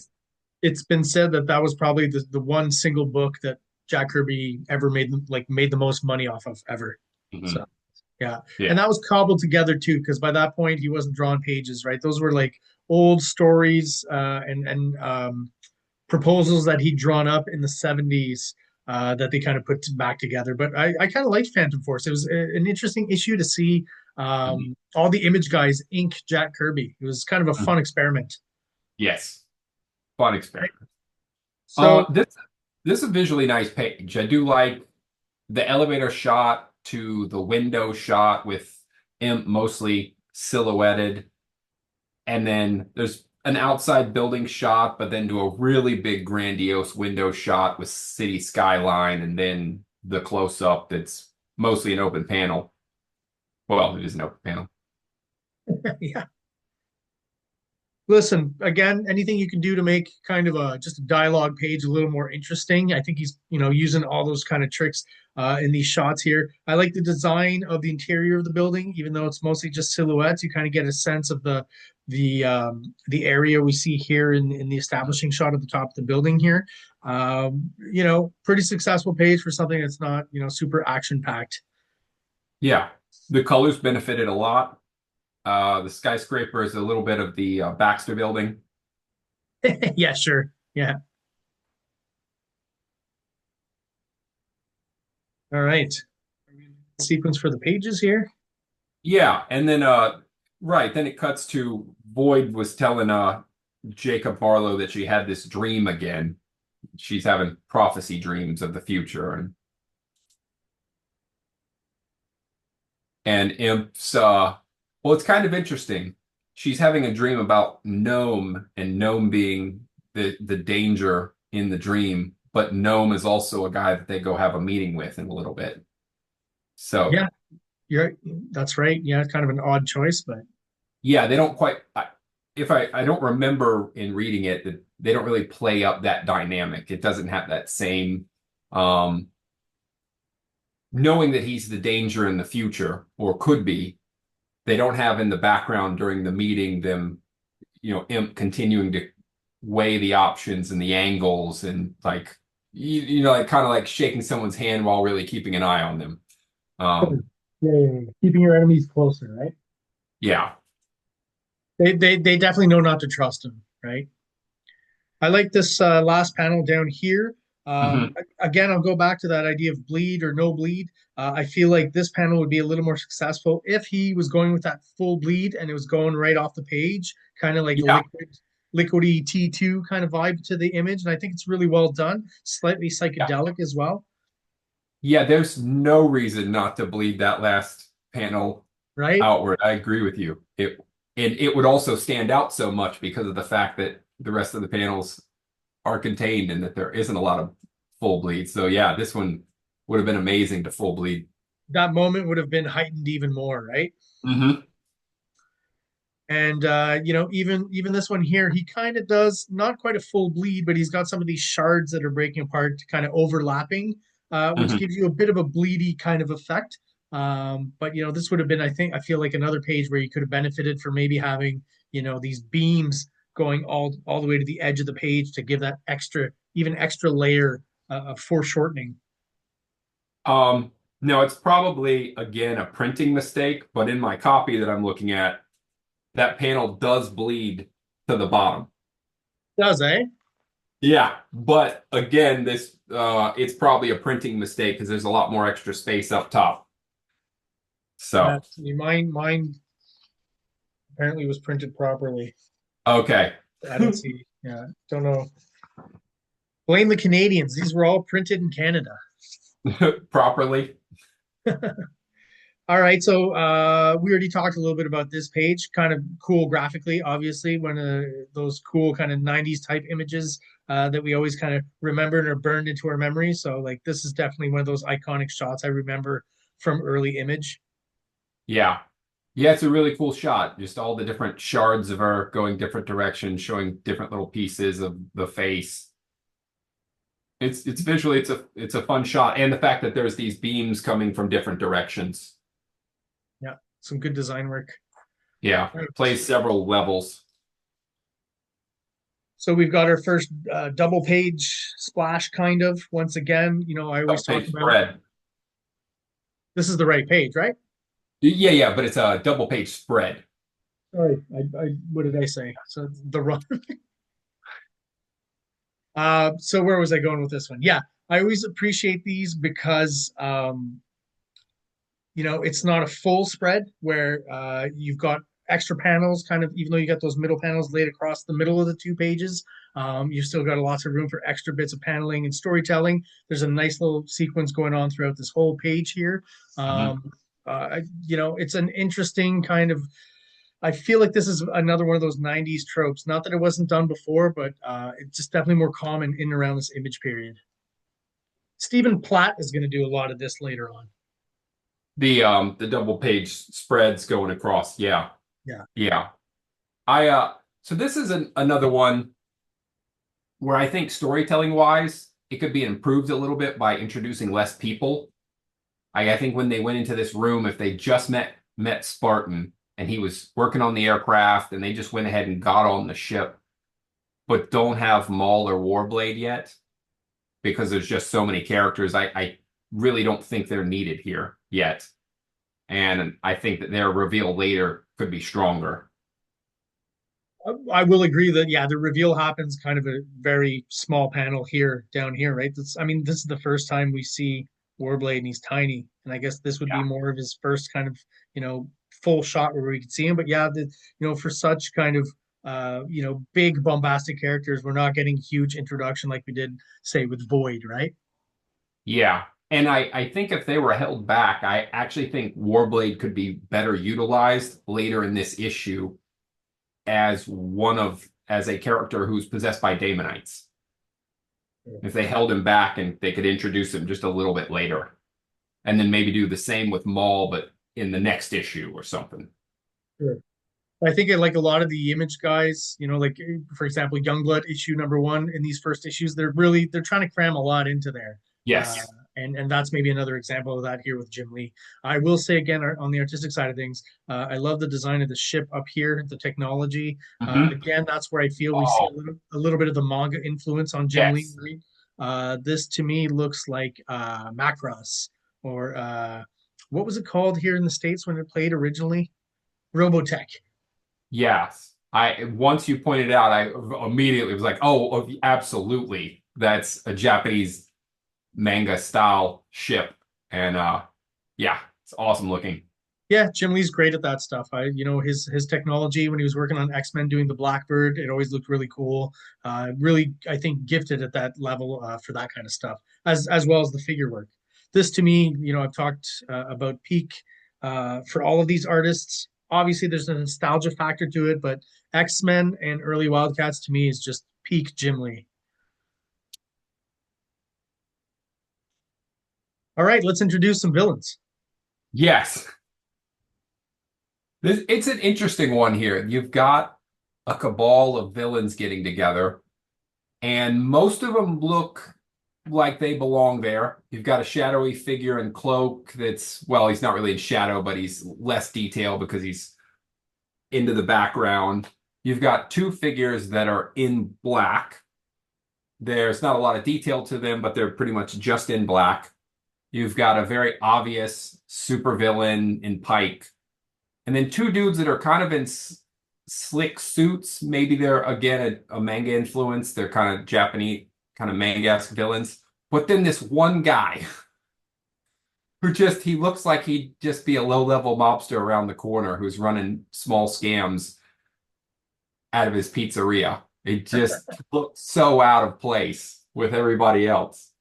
It's been said that that was probably the one single book that Jack Kirby ever made the most money off of ever. So Mhm. yeah, Yeah. and that was cobbled together too, because by that point he wasn't drawing pages, right? Those were like old stories and proposals that he'd drawn up in the 70s that they kind of put back together. But I kind of liked Phantom Force. It was an interesting issue to see Mhm. all the Image guys ink Jack Kirby. It was kind of a fun experiment. Yes. Fun Right? experiment. So This is a visually nice page. I do like the elevator shot to the window shot with Imp mostly silhouetted. And then there's an outside building shot, but then to a really big grandiose window shot with city skyline, and then the close up that's mostly an open panel. Well, it is an open panel. yeah, listen, again, anything you can do to make kind of a just a dialogue page a little more interesting. I think he's using all those kind of tricks in these shots here. I like the design of the interior of the building, even though it's mostly just silhouettes. You kind of get a sense of the area we see here in the establishing shot at the top of the building here. Pretty successful page for something that's not super action packed. Yeah, the colors benefited a lot. The skyscraper is a little bit of the Baxter building. Yeah, sure. Yeah. All right. Sequence for the pages here. Yeah, and then right, then it cuts to Void was telling Jacob Barlow that she had this dream again. She's having prophecy dreams of the future, and Imp's well, it's kind of interesting. She's having a dream about Gnome, and Gnome being the danger in the dream, but Gnome is also a guy that they go have a meeting with in a little bit. So Yeah, you're that's right. Yeah, it's kind of an odd choice, but yeah, they don't quite. If I don't remember in reading it that they don't really play up that dynamic. It doesn't have that same um, knowing that he's the danger in the future or could be. They don't have in the background during the meeting them, Imp continuing to weigh the options and the angles and like like kind of like shaking someone's hand while really keeping an eye on them. yeah, Um, yeah, yeah. Keeping your enemies closer, right? yeah. They definitely know not to trust him, right? I like this last panel down here. Hmm. Again, I'll go back to that idea of bleed or no bleed. I feel like this panel would be a little more successful if he was going with that full bleed and it was going right off the page, kind of like a Yeah. liquidy T2 kind of vibe to the image. And I think it's really well done, slightly Yeah. psychedelic as well, Yeah, there's no reason not to bleed that last panel right? outward. I agree with you. It would also stand out so much because of the fact that the rest of the panels are contained and that there isn't a lot of full bleed. So yeah, this one would have been amazing to full bleed. That moment would have been heightened even more, right? Hmm. And even this one here, he kind of does not quite a full bleed, but he's got some of these shards that are breaking apart, kind of overlapping, which Hmm. gives you a bit of a bleedy kind of effect. But this would have been, I feel like another page where you could have benefited from maybe having these beams going all the way to the edge of the page to give that even extra layer of foreshortening. Um, no, it's probably again a printing mistake, but in my copy that I'm looking at, that panel does bleed to the bottom. Does, eh? Yeah, but again, this it's probably a printing mistake because there's a lot more extra space up top. Yeah, So, mine apparently was printed properly. okay. I don't see. Yeah, don't know. Blame the Canadians. These were all printed in Canada. Properly. All right, so we already talked a little bit about this page. Kind of cool graphically, obviously, one of those cool kind of '90s type images that we always kind of remember and are burned into our memory. So, like, this is definitely one of those iconic shots I remember from early image. Yeah. Yeah, it's a really cool shot. Just all the different shards of her going different directions, showing different little pieces of the face. It's visually it's a fun shot, and the fact that there's these beams coming from different directions. Yeah, some good design work. Yeah, All right. plays several levels. So we've got our first double page splash, kind of. Once again, I always Double talk page about spread. this is the right page, right? Yeah, yeah, but it's a double page spread. Sorry, what did I say? So the run. So where was I going with this one? Yeah, I always appreciate these because it's not a full spread where you've got extra panels, kind of, even though you got those middle panels laid across the middle of the two pages. You've still got lots of room for extra bits of paneling and storytelling. There's a nice little sequence going on throughout this whole page here. Mhm. It's an interesting kind of. I feel like this is another one of those '90s tropes. Not that it wasn't done before, but it's just definitely more common in and around this image period. Stephen Platt is going to do a lot of this later on. The double page spreads going across. Yeah. Yeah. Yeah. So this is another one where I think storytelling wise, it could be improved a little bit by introducing less people. I think when they went into this room, if they just met Spartan and he was working on the aircraft and they just went ahead and got on the ship, but don't have Maul or Warblade yet because there's just so many characters. I really don't think they're needed here yet. And I think that their reveal later could be stronger. I will agree that yeah, the reveal happens kind of a very small panel here down here, right? This is the first time we see Warblade and he's tiny, and I guess this would be Yeah. more of his first kind of full shot where we could see him. But yeah, for such kind of big bombastic characters, we're not getting huge introduction like we did say with Void, right? Yeah. And I think if they were held back, I actually think Warblade could be better utilized later in this issue as one of as a character who's possessed by demonites. If they held him back and they could introduce him just a little bit later, and then maybe do the same with Maul, but in the next issue or something. Sure. I think like a lot of the image guys, like for example, Youngblood issue number 1 in these first issues, they're trying to cram a lot into there. Uh, Yes. and that's maybe another example of that here with Jim Lee. I will say again on the artistic side of things, I love the design of the ship up here, the technology. Mm-hmm. Again, that's where I feel we see Oh, a little bit of the manga influence on Jim Lee. yes. This to me looks like Macross or what was it called here in the States when it played originally? Robotech. Yes. I once you pointed out, I immediately was like, oh, absolutely. That's a Japanese manga style ship. And yeah, it's awesome looking. Yeah, Jim Lee's great at that stuff. His technology when he was working on X-Men doing the Blackbird, it always looked really cool. Really, I think gifted at that level for that kind of stuff, as well as the figure work. This to me, I've talked about peak for all of these artists. Obviously, there's a nostalgia factor to it, but X-Men and early Wildcats to me is just peak Jim Lee. All right, let's introduce some villains. Yes. It's an interesting one here. You've got a cabal of villains getting together, and most of them look like they belong there. You've got a shadowy figure in cloak that's, well, he's not really in shadow, but he's less detailed because he's into the background. You've got two figures that are in black. There's not a lot of detail to them, but they're pretty much just in black. You've got a very obvious supervillain in Pike. And then two dudes that are kind of in slick suits. Maybe they're, again, a manga influence. They're kind of Japanese, kind of manga-esque villains. But then this one guy who he looks like he'd just be a low-level mobster around the corner who's running small scams out of his pizzeria. It just looks so out of place with everybody else.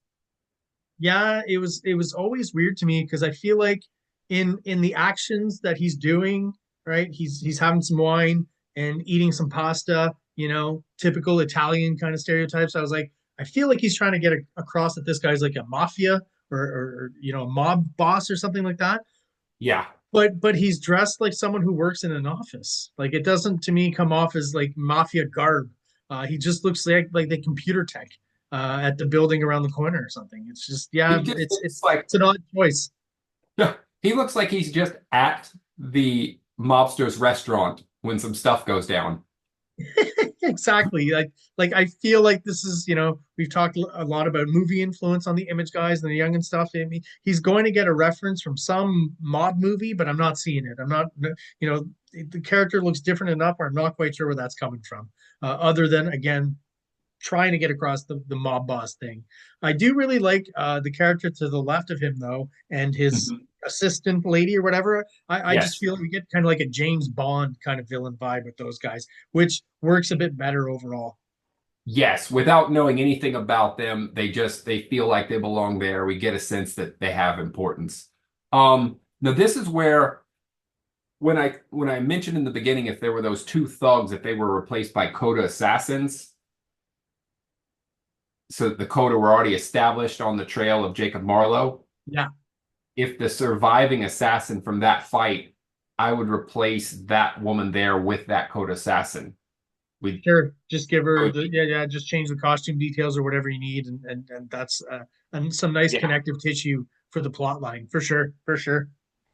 Yeah, it was always weird to me because I feel like in the actions that he's doing, right? He's having some wine and eating some pasta, typical Italian kind of stereotypes. I was like, I feel like he's trying to get across that this guy's like a mafia or a mob boss or something like that. Yeah. But he's dressed like someone who works in an office. Like it doesn't to me come off as like mafia garb. He just looks like the computer tech at the building around the corner or something. It's just yeah, He just it's looks it's like it's an odd choice. he looks like he's just at the mobster's restaurant when some stuff goes down. Exactly. Like I feel like this is, we've talked a lot about movie influence on the image guys and the young and stuff. I mean, he's going to get a reference from some mob movie, but I'm not seeing it. I'm not, the character looks different enough, or I'm not quite sure where that's coming from. Other than again, trying to get across the mob boss thing. I do really like the character to the left of him though, and his Mhm. assistant lady or whatever. I just Yes. feel we get kind of like a James Bond kind of villain vibe with those guys, which works a bit better overall. Yes, without knowing anything about them, they feel like they belong there. We get a sense that they have importance. Now this is where when I mentioned in the beginning if there were those two thugs, if they were replaced by Coda assassins, so the Coda were already established on the trail of Jacob Marlowe. Yeah, If the surviving assassin from that fight, I would replace that woman there with that Coda assassin. We sure. Just give her would the be, yeah. Just change the costume details or whatever you need, and that's and some nice yeah. connective tissue for the plot line for sure, for sure.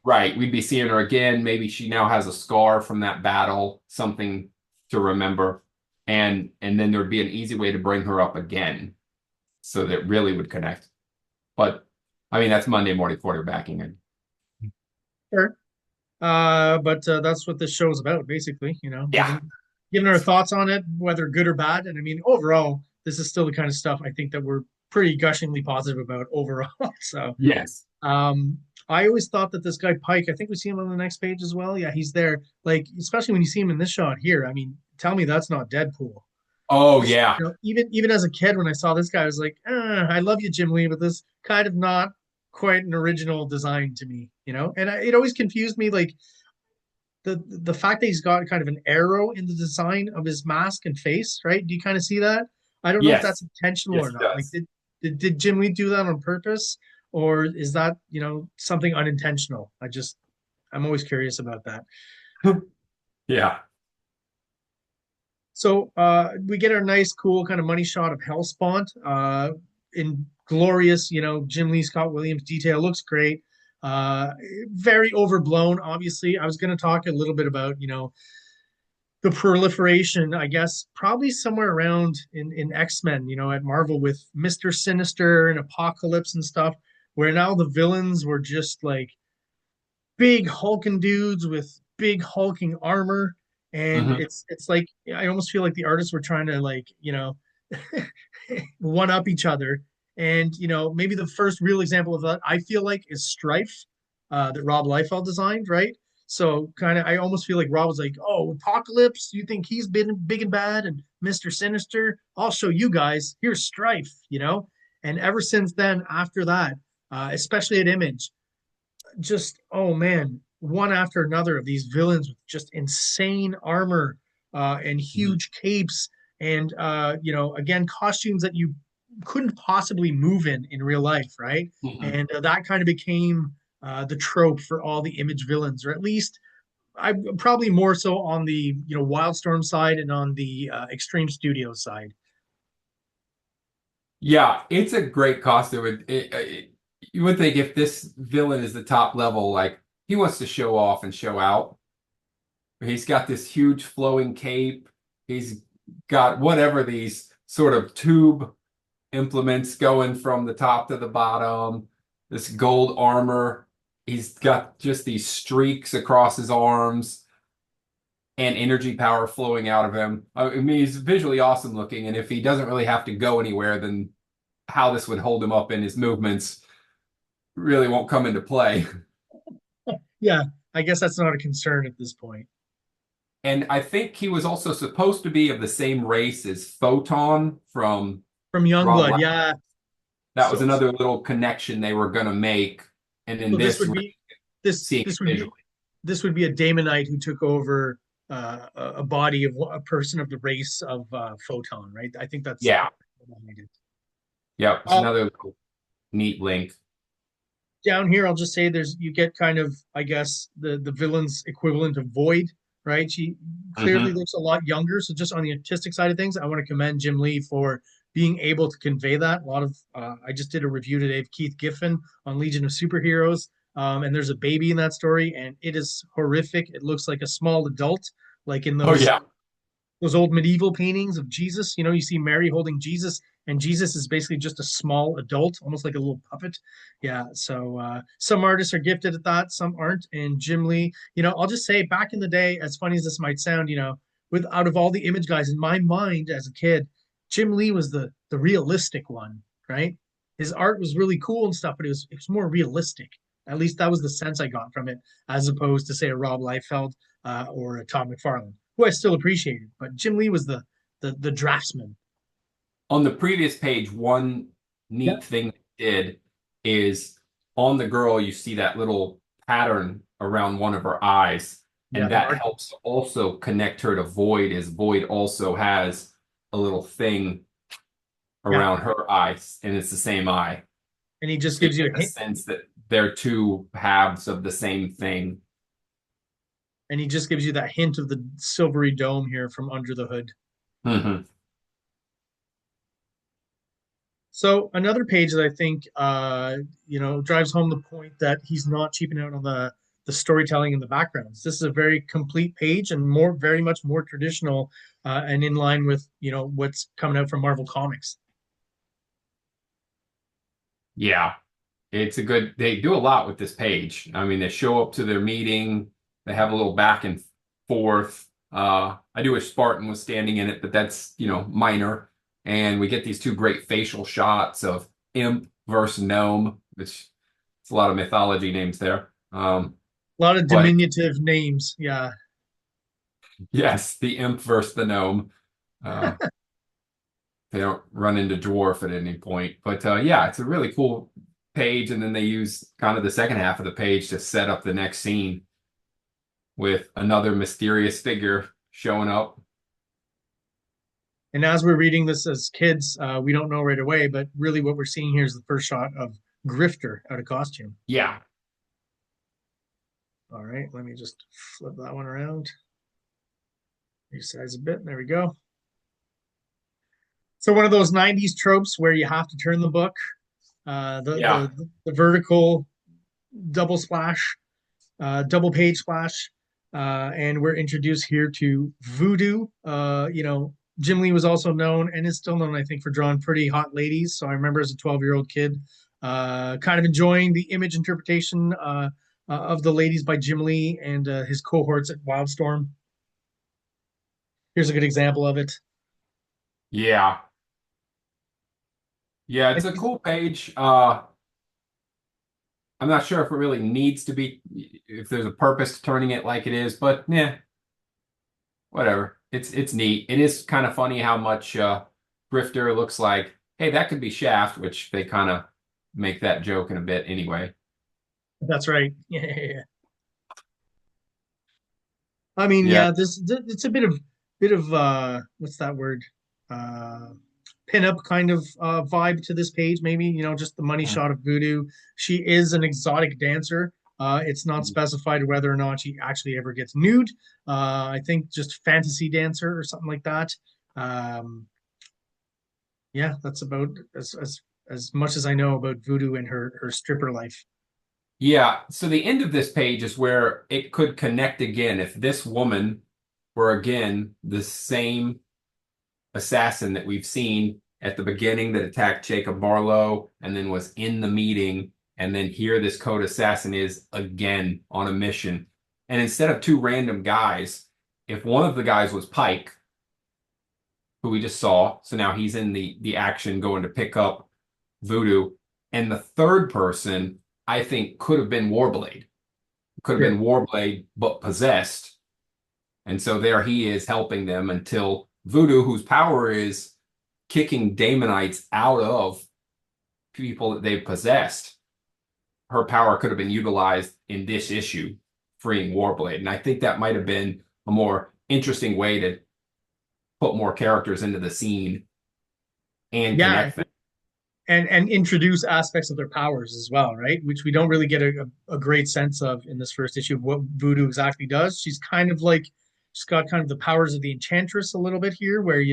Right. We'd be seeing her again. Maybe she now has a scar from that battle, something to remember. And then there'd be an easy way to bring her up again so that really would connect. But I mean, that's Monday morning quarterbacking. And Sure. But that's what this show is about, basically. yeah. Giving our thoughts on it, whether good or bad. And I mean, overall, this is still the kind of stuff I think that we're pretty gushingly positive about overall. So, Yes. um, I always thought that this guy Pike, I think we see him on the next page as well. Yeah, he's there. Like, especially when you see him in this shot here. I mean, tell me that's not Deadpool. Oh, yeah. Even as a kid, when I saw this guy, I was like, I love you, Jim Lee, but this kind of not quite an original design to me. And it always confused me. Like the fact that he's got kind of an arrow in the design of his mask and face, right? Do you kind of see that? I don't know if that's Yes. intentional Yes, or it not. Like, does. did Jim Lee do that on purpose, or is that, something unintentional? I'm always curious about that. Yeah. So we get our nice, cool kind of money shot of Hellspawn in glorious, Jim Lee Scott Williams detail. Looks great. Uh, Very overblown, obviously. I was going to talk a little bit about, the proliferation, I guess, probably somewhere around in X-Men, at Marvel with Mr. Sinister and Apocalypse and stuff, where now the villains were just like big hulking dudes with big hulking armor. And Hmm. it's like I almost feel like the artists were trying to, like, one up each other. And maybe the first real example of that, I feel like, is Strife, that Rob Liefeld designed, right? So kind of I almost feel like Rob was like, "Oh, Apocalypse, you think he's been big and bad, and Mr. Sinister, I'll show you guys. Here's Strife." And ever since then, after that, especially at Image, just, oh man, one after another of these villains with just insane armor, and Hmm. huge capes, and again, costumes that you couldn't possibly move in real life, right? Hmm. And that kind of became the trope for all the Image villains, or at least I probably more so on the Wildstorm side and on the Extreme Studios side. Yeah, it's a great costume. You would think if this villain is the top level, like he wants to show off and show out. He's got this huge flowing cape. He's got whatever these sort of tube implements going from the top to the bottom, this gold armor. He's got just these streaks across his arms and energy power flowing out of him. I mean, he's visually awesome looking, and if he doesn't really have to go anywhere, then how this would hold him up in his movements really won't come into play. Yeah, I guess that's not a concern at this point. And I think he was also supposed to be of the same race as Photon from From Rob Youngblood, Liefeld. yeah. That was So another little connection they were going to make. And in so this this, would we're be this seeing it this would be visually. this would be a Daemonite who took over a body of a person of the race of Photon, right? I think that's Yeah. what I did. Yep. It's Uh, another little neat link. Down here, I'll just say you get kind of, I guess, the villain's equivalent of Void, right? She clearly Hmm. looks a lot younger. So just on the artistic side of things, I want to commend Jim Lee for being able to convey that. A lot of I just did a review today of Keith Giffen on Legion of Superheroes, and there's a baby in that story, and it is horrific. It looks like a small adult, like in Oh, yeah. those old medieval paintings of Jesus. You see Mary holding Jesus, and Jesus is basically just a small adult, almost like a little puppet. Yeah. So some artists are gifted at that, some aren't. And Jim Lee, I'll just say, back in the day, as funny as this might sound, with out of all the Image guys in my mind as a kid, Jim Lee was the realistic one, right? His art was really cool and stuff, but it was more realistic. At least that was the sense I got from it, as opposed to, say, a Rob Liefeld or a Todd McFarlane, who I still appreciated. But Jim Lee was the draftsman. On the previous page, one Yeah, neat thing they did is on the girl, you see that little pattern around one of her eyes, yeah, and the that mark. helps also connect her to Void, as Void also has a little thing Yeah, around her eyes, and it's the same eye. and he just So you gives you get a the hint, sense that they're two halves of the same thing. and he just gives you that hint of the silvery dome here from under the hood. Hmm. So another page that I think drives home the point that he's not cheaping out on the storytelling in the backgrounds. This is a very complete page and very much more traditional, and in line with what's coming out from Marvel Comics. Yeah, they do a lot with this page. I mean, they show up to their meeting, they have a little back and forth. I do wish Spartan was standing in it, but that's, minor. And we get these two great facial shots of Imp versus Gnome, which it's a lot of mythology names there. A lot of But diminutive names. Yeah. yes, the Imp versus the Gnome. Uh, they don't run into Dwarf at any point. But yeah, it's a really cool page. And then they use kind of the second half of the page to set up the next scene. with another mysterious figure showing up. And as we're reading this as kids, we don't know right away, but really what we're seeing here is the first shot of Grifter out of costume. Yeah. All right, let me just flip that one around. Resize a bit. There we go. So one of those 90s tropes where you have to turn the book, Yeah. the vertical double splash, double page splash, and we're introduced here to Voodoo. Jim Lee was also known and is still known, I think, for drawing pretty hot ladies. So I remember as a 12-year-old kid, kind of enjoying the image interpretation of the ladies by Jim Lee and his cohorts at Wildstorm. Here's a good example of it. Yeah. Yeah, it's a cool page. I'm not sure if it really needs to be, if there's a purpose to turning it like it is, but yeah, whatever. It's neat. It is kind of funny how much Grifter looks like, hey, that could be Shaft, which they kind of make that joke in a bit anyway. That's right. Yeah. I mean, Yeah. yeah, this it's a bit of what's that word? Uh Pinup kind of vibe to this page, maybe, just the money shot of Voodoo. She is an exotic dancer. It's not specified whether or not she actually ever gets nude. I think just fantasy dancer or something like that. Um, yeah, that's about as much as I know about Voodoo and her stripper life. Yeah. So the end of this page is where it could connect again. If this woman were again the same assassin that we've seen at the beginning that attacked Jacob Marlowe and then was in the meeting. And then here this code assassin is again on a mission. And instead of two random guys, if one of the guys was Pike, who we just saw, so now he's in the action going to pick up Voodoo. And the third person, I think, could have been Warblade. Could have been Sure. Warblade, but possessed. And so there he is helping them until Voodoo, whose power is kicking Damonites out of people that they've possessed, her power could have been utilized in this issue, freeing Warblade. And I think that might have been a more interesting way to put more characters into the scene and Yeah, connect them. and introduce aspects of their powers as well, right? Which we don't really get a great sense of in this first issue of what Voodoo exactly does. She's got kind of the powers of the Enchantress a little bit here, where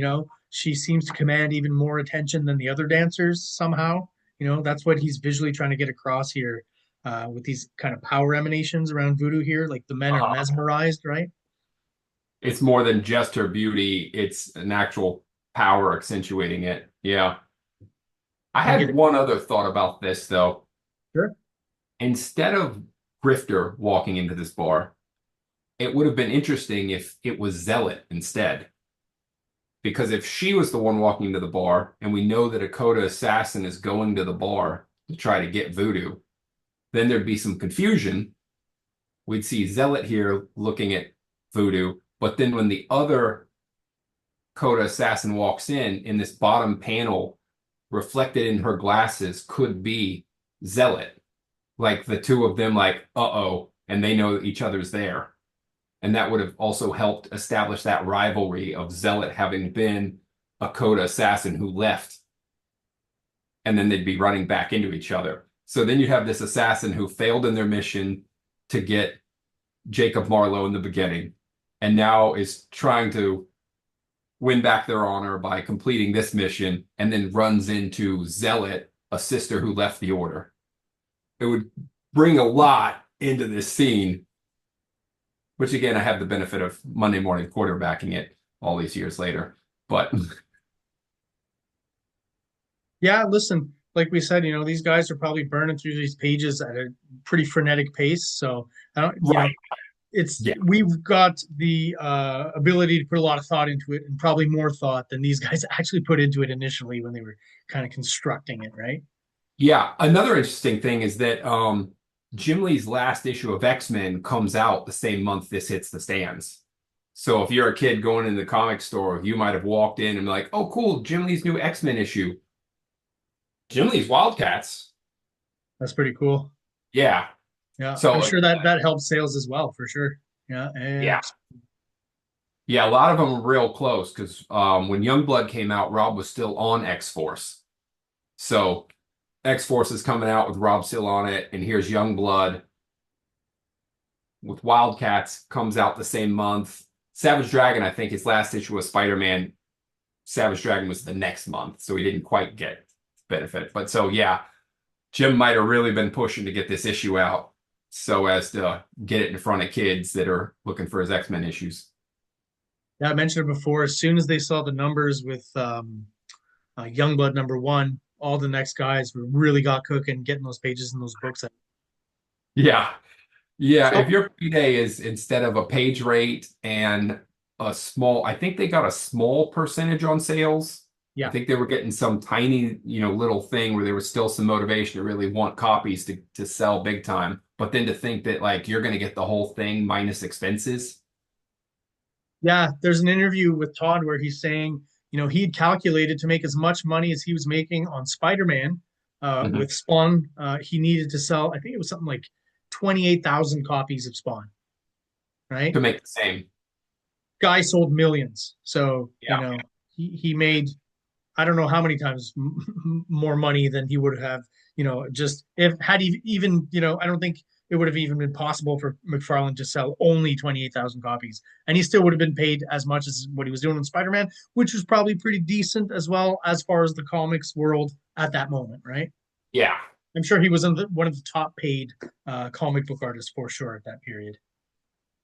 she seems to command even more attention than the other dancers somehow. That's what he's visually trying to get across here with these kind of power emanations around Voodoo here. Like the men are Uh, mesmerized, right? it's more than just her beauty, it's an actual power accentuating it. Yeah. I And had get one other thought about this, though. sure. Instead of Grifter walking into this bar, it would have been interesting if it was Zealot instead. Because if she was the one walking to the bar, and we know that a Coda assassin is going to the bar to try to get Voodoo, then there'd be some confusion. We'd see Zealot here looking at Voodoo, but then when the other Coda assassin walks in this bottom panel, reflected in her glasses could be Zealot. Like the two of them, like, uh-oh, and they know each other's there. And that would have also helped establish that rivalry of Zealot having been a Coda assassin who left, and then they'd be running back into each other. So then you have this assassin who failed in their mission to get Jacob Marlowe in the beginning, and now is trying to win back their honor by completing this mission, and then runs into Zealot, a sister who left the order. It would bring a lot into this scene, which again, I have the benefit of Monday morning quarterbacking it all these years later. But Yeah, listen, like we said, these guys are probably burning through these pages at a pretty frenetic pace. So I don't, right, it's yeah, we've got the ability to put a lot of thought into it, and probably more thought than these guys actually put into it initially when they were kind of constructing it, right? yeah. Another interesting thing is that Jim Lee's last issue of X-Men comes out the same month this hits the stands. So if you're a kid going in the comic store, you might have walked in and be like, "Oh, cool, Jim Lee's new X-Men issue." Jim Lee's Wildcats. That's pretty cool. Yeah. Yeah, I'm So sure that helps sales as well, for sure. Yeah, Yeah. and Yeah, a lot of them were real close because when Youngblood came out, Rob was still on X-Force. So X-Force is coming out with Rob still on it, and here's Youngblood with Wildcats comes out the same month. Savage Dragon, I think his last issue was Spider-Man. Savage Dragon was the next month, so he didn't quite get benefit. But so yeah, Jim might have really been pushing to get this issue out so as to get it in front of kids that are looking for his X-Men issues. yeah, I mentioned it before. As soon as they saw the numbers with Youngblood #1, all the next guys really got cooking, getting those pages and those books out. Yeah. Yeah, So if your payday is instead of a page rate and a small, I think they got a small percentage on sales. I yeah, think they were getting some tiny, little thing where there was still some motivation to really want copies to sell big time. But then to think that like you're going to get the whole thing minus expenses. yeah, there's an interview with Todd where he's saying, he had calculated to make as much money as he was making on Spider-Man Mhm. with Spawn. He needed to sell, I think it was something like 28,000 copies of Spawn, right? To make the same. Guy sold millions. So, Yeah. he made, I don't know how many times more money than he would have, just if had he even, I don't think it would have even been possible for McFarlane to sell only 28,000 copies. And he still would have been paid as much as what he was doing in Spider-Man, which was probably pretty decent as well as far as the comics world at that moment, right? Yeah. I'm sure he was one of the top paid comic book artists for sure at that period.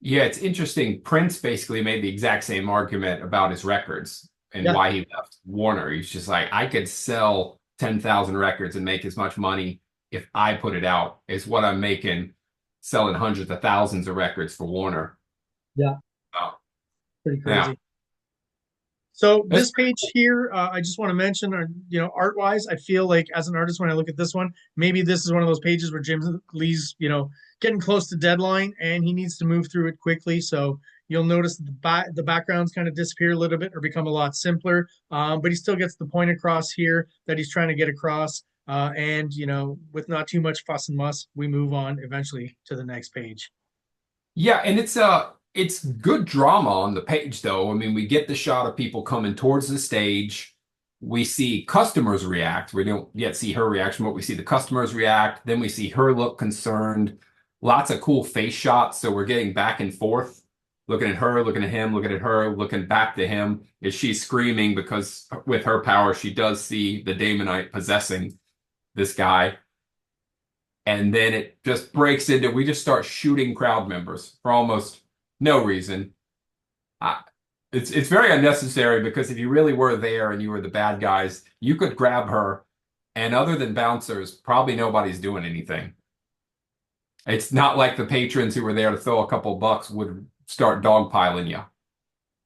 Yeah, it's interesting. Prince basically made the exact same argument about his records and Yeah. why he left Warner. He's just like, I could sell 10,000 records and make as much money if I put it out as what I'm making selling hundreds of thousands of records for Warner. Yeah. Oh, Pretty yeah. crazy. So That's, this page here, I just want to mention, art wise, I feel like as an artist, when I look at this one, maybe this is one of those pages where Jim Lee's, getting close to deadline and he needs to move through it quickly. So you'll notice that the backgrounds kind of disappear a little bit or become a lot simpler. But he still gets the point across here that he's trying to get across. And with not too much fuss and muss, we move on eventually to the next page. yeah, and it's good drama on the page though. I mean, we get the shot of people coming towards the stage. We see customers react. We don't yet see her reaction, but we see the customers react. Then we see her look concerned. Lots of cool face shots. So we're getting back and forth, looking at her, looking at him, looking at her, looking back to him as she's screaming because with her power, she does see the Damonite possessing this guy. And then it just breaks into, we just start shooting crowd members for almost no reason. I, it's very unnecessary because if you really were there and you were the bad guys, you could grab her, and other than bouncers, probably nobody's doing anything. It's not like the patrons who were there to throw a couple bucks would start dogpiling you.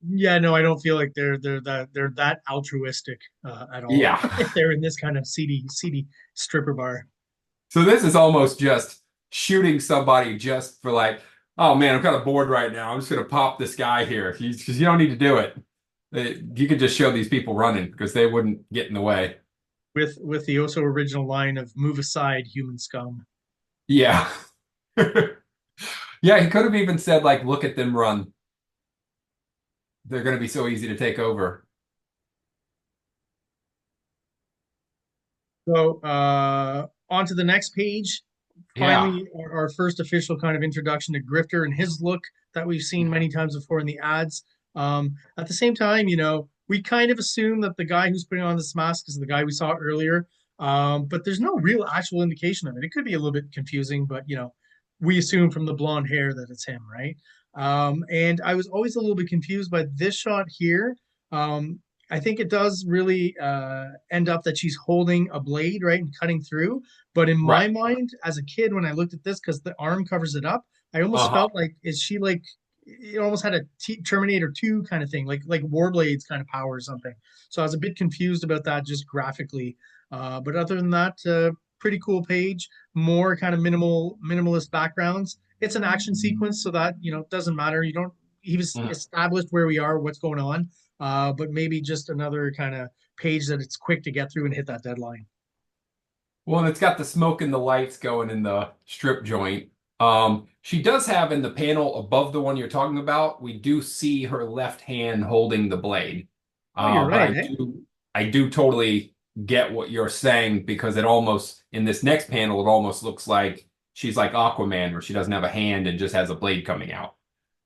Yeah, no, I don't feel like they're that altruistic at all. Yeah. If they're in this kind of seedy stripper bar. So this is almost just shooting somebody just for like, oh man, I'm kind of bored right now. I'm just gonna pop this guy here. Because you don't need to do it. You could just show these people running because they wouldn't get in the way. With the also original line of "Move aside, human scum." Yeah. Yeah, he could have even said like, look at them run. They're gonna be so easy to take over. So on to the next page. Yeah. Finally, our first official kind of introduction to Grifter and his look that we've seen many times before in the ads. At the same time, we kind of assume that the guy who's putting on this mask is the guy we saw earlier. But there's no real actual indication of it. It could be a little bit confusing, but we assume from the blonde hair that it's him, right? And I was always a little bit confused by this shot here. Um, I think it does really end up that she's holding a blade, right, and cutting through. But in Right. my mind, as a kid, when I looked at this, because the arm covers it up, I almost Uh-huh. felt like, is she like, it almost had a Terminator 2 kind of thing, like Warblade's kind of power or something. So I was a bit confused about that just graphically. But other than that, pretty cool page. More kind of minimalist backgrounds. It's an action sequence, so that doesn't matter. You don't. He was Mhm. established where we are, what's going on. But maybe just another kind of page that it's quick to get through and hit that deadline. Well, and it's got the smoke and the lights going in the strip joint. She does have in the panel above the one you're talking about, we do see her left hand holding the blade. Oh, you're But right, eh? I do totally get what you're saying because it almost, in this next panel, it almost looks like she's like Aquaman, where she doesn't have a hand and just has a blade coming out.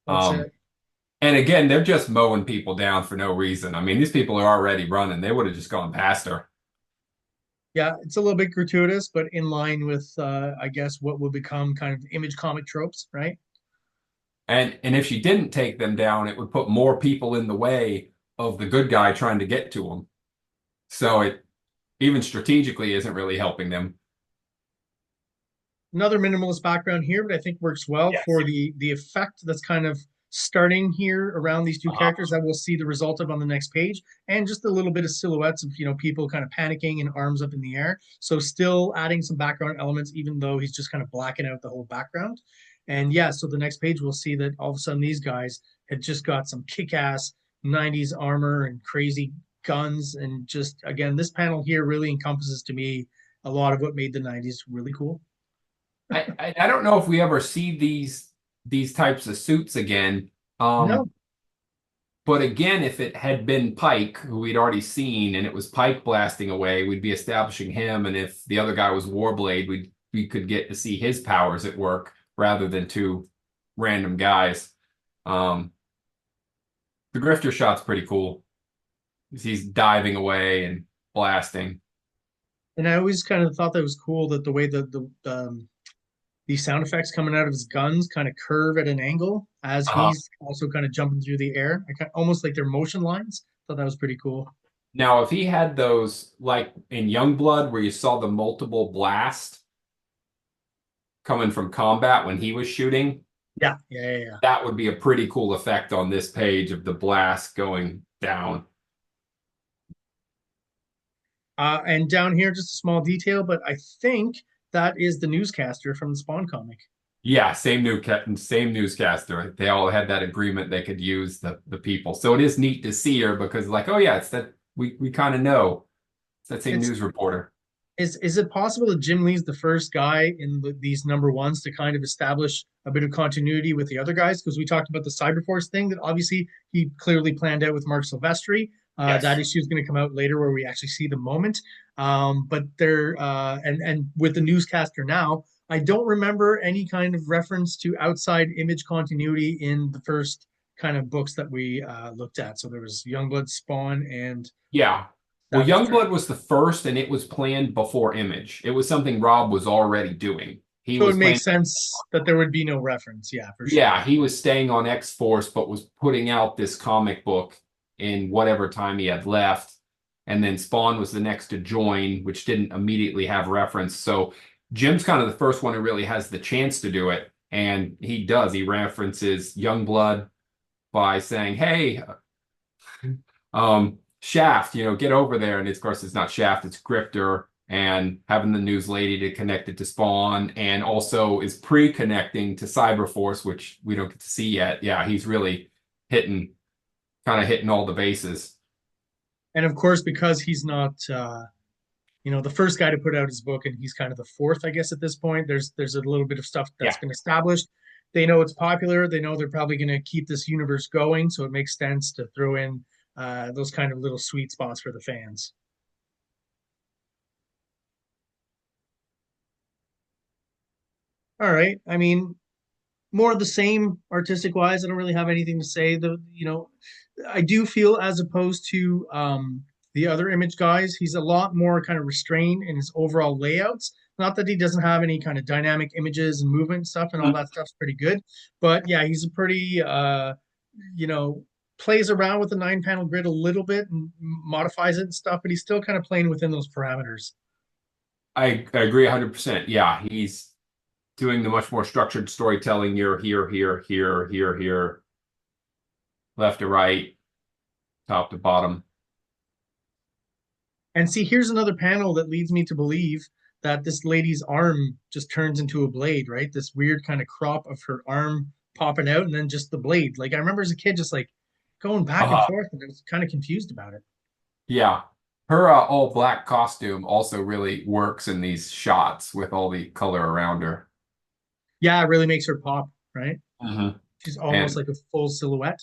That's Um, it. and again, they're just mowing people down for no reason. I mean, these people are already running. They would have just gone past her. Yeah, it's a little bit gratuitous, but in line with, I guess, what will become kind of image comic tropes, right? And if she didn't take them down, it would put more people in the way of the good guy trying to get to them. So it even strategically isn't really helping them. Another minimalist background here, but I think works well Yes. for the effect that's kind of starting here around these two Uh-huh. characters that we'll see the result of on the next page, and just a little bit of silhouettes of people kind of panicking and arms up in the air. So still adding some background elements, even though he's just kind of blacking out the whole background. And yeah, so the next page we'll see that all of a sudden these guys had just got some kick-ass 90s armor and crazy guns, and just again, this panel here really encompasses to me a lot of what made the 90s really cool. I don't know if we ever see these types of suits again. No, But again, if it had been Pike, who we'd already seen, and it was Pike blasting away, we'd be establishing him. And if the other guy was Warblade, we could get to see his powers at work rather than two random guys. Um, the Grifter shot's pretty cool. He's diving away and blasting. and I always kind of thought that was cool that the way the sound effects coming out of his guns kind of curve at an angle as Uh-huh. he's also kind of jumping through the air. Almost like they're motion lines. Thought that was pretty cool. Now, if he had those like in Youngblood, where you saw the multiple blast coming from combat when he was shooting, Yeah, yeah, yeah, yeah. that would be a pretty cool effect on this page of the blast going down. And down here, just a small detail, but I think that is the newscaster from the Spawn comic. Yeah, same newscaster. They all had that agreement they could use the people. So it is neat to see her because like, oh yeah, it's that we kind of know. It's that same It's news reporter. is it possible that Jim Lee's the first guy in these number ones to kind of establish a bit of continuity with the other guys? Because we talked about the Cyberforce thing that obviously he clearly planned out with Mark Silvestri. That Yes. issue is going to come out later where we actually see the moment. But there and with the newscaster now, I don't remember any kind of reference to outside image continuity in the first kind of books that we looked at. So there was Youngblood, Spawn, and Yeah. Well, Savage Youngblood Dragon. was the first, and it was planned before Image. It was something Rob was already doing. He So it was makes planning. sense that there would be no reference. Yeah, for sure. Yeah, he was staying on X-Force, but was putting out this comic book in whatever time he had left. And then Spawn was the next to join, which didn't immediately have reference. So Jim's kind of the first one who really has the chance to do it. And he does. He references Youngblood by saying, hey, Shaft, get over there. And of course, it's not Shaft, it's Grifter. And having the news lady to connect it to Spawn, and also is pre-connecting to Cyberforce, which we don't get to see yet. Yeah, he's really hitting, kind of hitting all the bases. And of course, because he's not, the first guy to put out his book, and he's kind of the fourth, I guess, at this point. There's a little bit of stuff that's Yeah. been established. They know it's popular. They know they're probably going to keep this universe going, so it makes sense to throw in those kind of little sweet spots for the fans. All right. I mean, more of the same artistic wise. I don't really have anything to say. I do feel as opposed to the other image guys, he's a lot more kind of restrained in his overall layouts. Not that he doesn't have any kind of dynamic images and movement stuff, and all that stuff's pretty good. But yeah, he's a pretty you know, plays around with the 9 panel grid a little bit and modifies it and stuff, but he's still kind of playing within those parameters. I agree 100%. Yeah, he's doing the much more structured storytelling. You're here, here, here, here, here, left to right, top to bottom. And see, here's another panel that leads me to believe that this lady's arm just turns into a blade, right? This weird kind of crop of her arm popping out and then just the blade. Like I remember as a kid just like going back and Uh, forth and I was kind of confused about it. yeah. Her all black costume also really works in these shots with all the color around her. Yeah, it really makes her pop, right? Mhm. She's almost And like a full silhouette.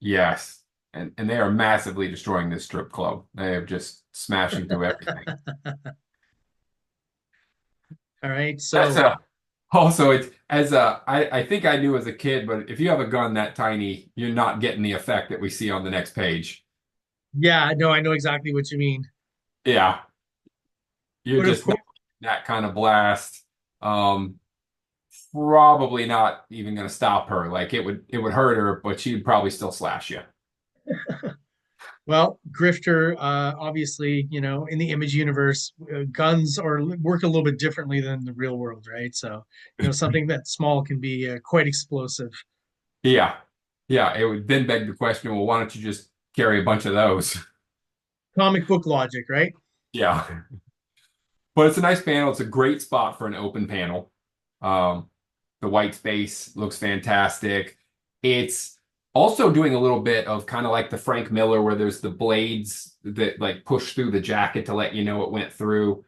yes, and they are massively destroying this strip club. They are just smashing through everything. All right. That's So a Also, it's as a I think I knew as a kid, but if you have a gun that tiny, you're not getting the effect that we see on the next page. yeah, no, I know exactly what you mean. Yeah, you're But of just not course, getting that kind of blast. Um, Probably not even going to stop her. Like it would hurt her, but she'd probably still slash you. well, Grifter, obviously, in the image universe, guns are work a little bit differently than the real world, right? So, something that small can be quite explosive. Yeah, yeah. It would then beg the question, well, why don't you just carry a bunch of those? Comic book logic, right? Yeah, but it's a nice panel. It's a great spot for an open panel. Um, the white space looks fantastic. It's also doing a little bit of kind of like the Frank Miller, where there's the blades that like push through the jacket to let you know it went through.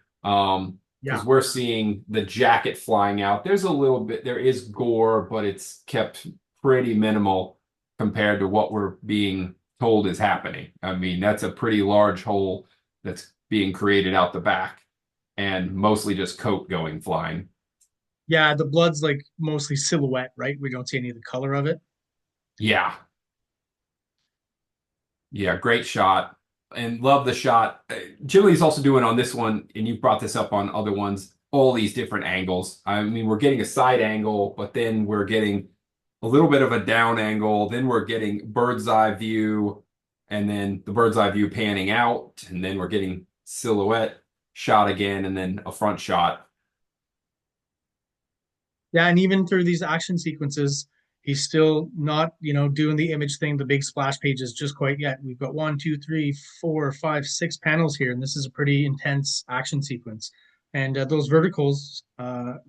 Yeah. Because we're seeing the jacket flying out. There's a little bit, there is gore, but it's kept pretty minimal compared to what we're being told is happening. I mean, that's a pretty large hole that's being created out the back and mostly just coat going flying. Yeah, the blood's like mostly silhouette, right? We don't see any of the color of it. Yeah. Yeah, great shot. And love the shot. Jim Lee's also doing on this one, and you brought this up on other ones, all these different angles. I mean, we're getting a side angle, but then we're getting a little bit of a down angle. Then we're getting bird's eye view, and then the bird's eye view panning out, and then we're getting silhouette shot again, and then a front shot. Yeah, and even through these action sequences, he's still not, doing the image thing, the big splash pages just quite yet. We've got one, two, three, four, five, six panels here, and this is a pretty intense action sequence. And those verticals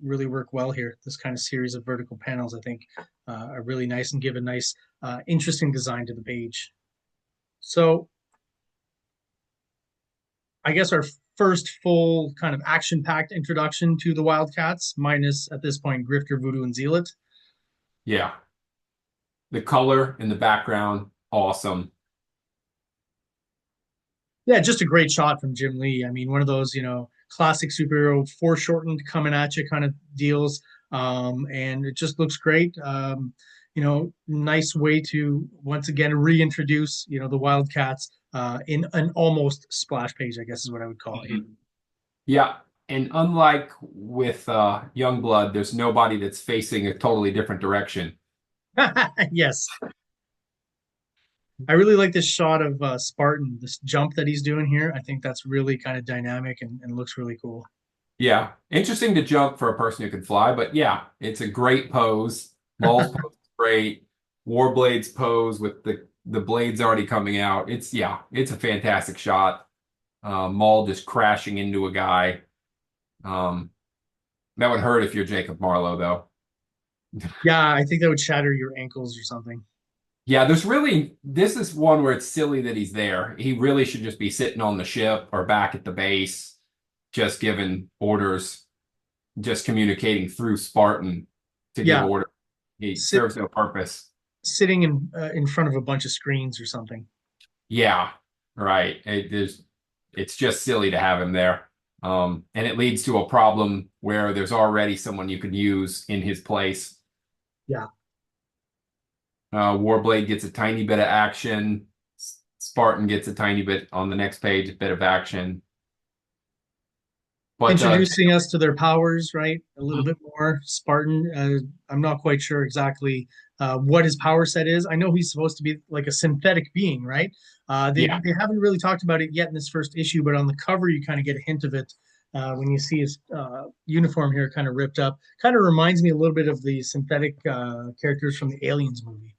really work well here. This kind of series of vertical panels, I think, are really nice and give a nice, interesting design to the page. So I guess our first full kind of action-packed introduction to the Wildcats, minus at this point Grifter, Voodoo, and Zealot. Yeah, the color in the background, awesome. Yeah, just a great shot from Jim Lee. I mean, one of those, classic superhero foreshortened coming at you kind of deals. And it just looks great. Nice way to once again reintroduce, the Wildcats in an almost splash page, I guess is what I would call it. Mhm. Yeah, and unlike with Youngblood, there's nobody that's facing a totally different direction. Yes. I really like this shot of Spartan, this jump that he's doing here. I think that's really kind of dynamic and looks really cool. Yeah, interesting to jump for a person who can fly, but yeah, it's a great pose. Maul's pose is great. Warblade's pose with the blades already coming out. It's a fantastic shot. Maul just crashing into a guy. Um, that would hurt if you're Jacob Marlowe, though. Yeah, I think that would shatter your ankles or something. Yeah, this is one where it's silly that he's there. He really should just be sitting on the ship or back at the base, just giving orders, just communicating through Spartan to give Yeah, order. He sit, serves no purpose. sitting in front of a bunch of screens or something. Yeah, right. It's just silly to have him there. And it leads to a problem where there's already someone you could use in his place. Yeah. Warblade gets a tiny bit of action. Spartan gets a tiny bit on the next page, a bit of action. But Introducing us to their powers, right? A little mhm, bit more. Spartan, I'm not quite sure exactly what his power set is. I know he's supposed to be like a synthetic being, right? yeah, They haven't really talked about it yet in this first issue, but on the cover, you kind of get a hint of it when you see his uniform here kind of ripped up. Kind of reminds me a little bit of the synthetic characters from the Aliens movie.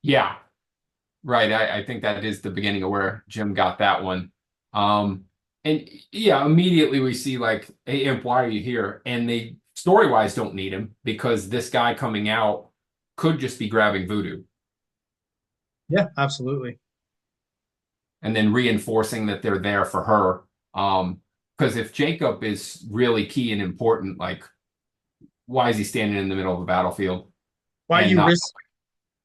yeah, right. I think that is the beginning of where Jim got that one. Um, and yeah, immediately we see like, hey, Imp, why are you here? And they story-wise don't need him because this guy coming out could just be grabbing Voodoo Yeah, absolutely. and then reinforcing that they're there for her. Because if Jacob is really key and important, like why is he standing in the middle of a battlefield Why and you not? risk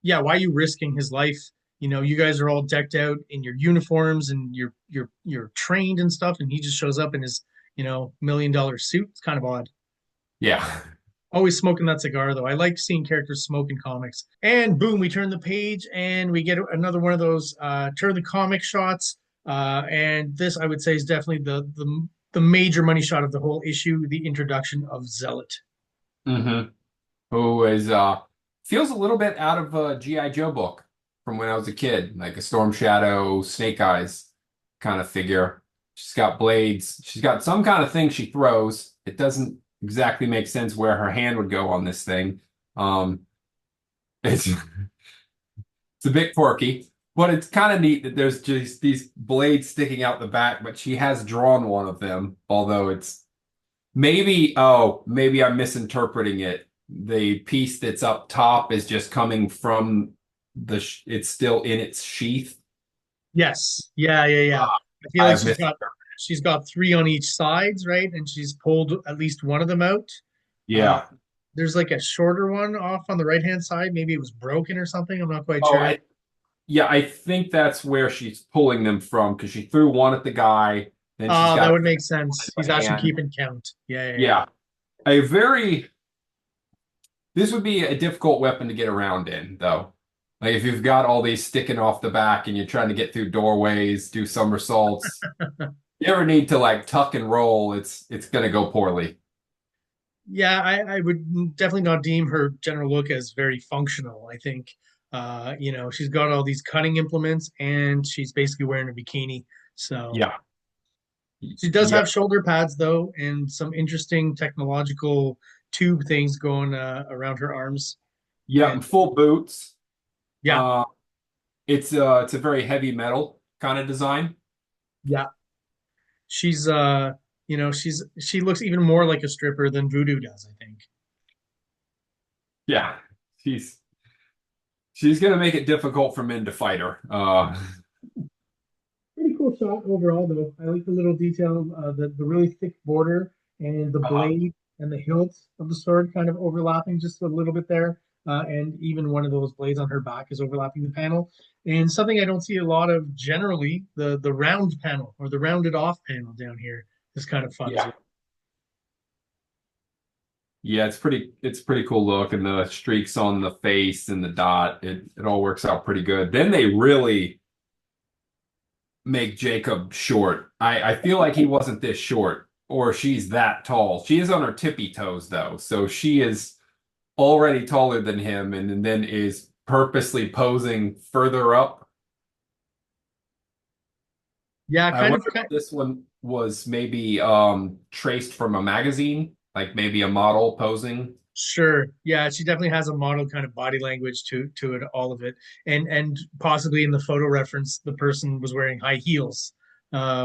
yeah, why are you risking his life? You know, you guys are all decked out in your uniforms and you're trained and stuff, and he just shows up in his, $1 million suit. It's kind of odd. Yeah. Always smoking that cigar though. I like seeing characters smoke in comics. And boom, we turn the page and we get another one of those turn the comic shots. And this I would say is definitely the major money shot of the whole issue, the introduction of Zealot. hmm Who is feels a little bit out of a G.I. Joe book from when I was a kid, like a Storm Shadow, Snake Eyes kind of figure. She's got blades. She's got some kind of thing she throws. It doesn't exactly make sense where her hand would go on this thing. Um, it's a bit quirky, but it's kind of neat that there's just these blades sticking out the back, but she has drawn one of them, although it's maybe I'm misinterpreting it. The piece that's up top is just coming from it's still in its sheath. Yes. Yeah, yeah, yeah. I feel like I've she's missed. got three on each sides, right? And she's pulled at least one of them out. Uh, Yeah. there's like a shorter one off on the right hand side. Maybe it was broken or something. I'm not quite Oh, sure. yeah, I think that's where she's pulling them from because she threw one at the guy, then she's That got would make sense. He's a actually hand. keeping count. Yeah, yeah, yeah. Yeah. A very This would be a difficult weapon to get around in, though. Like if you've got all these sticking off the back and you're trying to get through doorways, do somersaults, you ever need to like tuck and roll, it's gonna go poorly. Yeah, I would definitely not deem her general look as very functional. I think, she's got all these cutting implements and she's basically wearing a bikini. So Yeah. she does Yeah. have shoulder pads though, and some interesting technological tube things going around her arms. Yeah, And and full boots. yeah, Uh it's a very heavy metal kind of design. yeah, she's she looks even more like a stripper than Voodoo does, I think. Yeah. She's she's gonna make it difficult for men to fight her. Pretty cool shot overall, though. I like the little detail, the really thick border and the uh, blade and the hilt of the sword kind of overlapping just a little bit there. And even one of those blades on her back is overlapping the panel. And something I don't see a lot of generally, the round panel or the rounded off panel down here is kind of fun as yeah. well. Yeah, it's pretty cool look and the streaks on the face and the dot. It all works out pretty good. Then they really make Jacob short. I feel like he wasn't this short or she's that tall. She is on her tippy toes though, so she is already taller than him and then is purposely posing further up. Yeah, I kind of. wonder if this one was maybe traced from a magazine, like maybe a model posing. Sure. Yeah, she definitely has a model kind of body language to it, all of it. And possibly in the photo reference, the person was wearing high heels,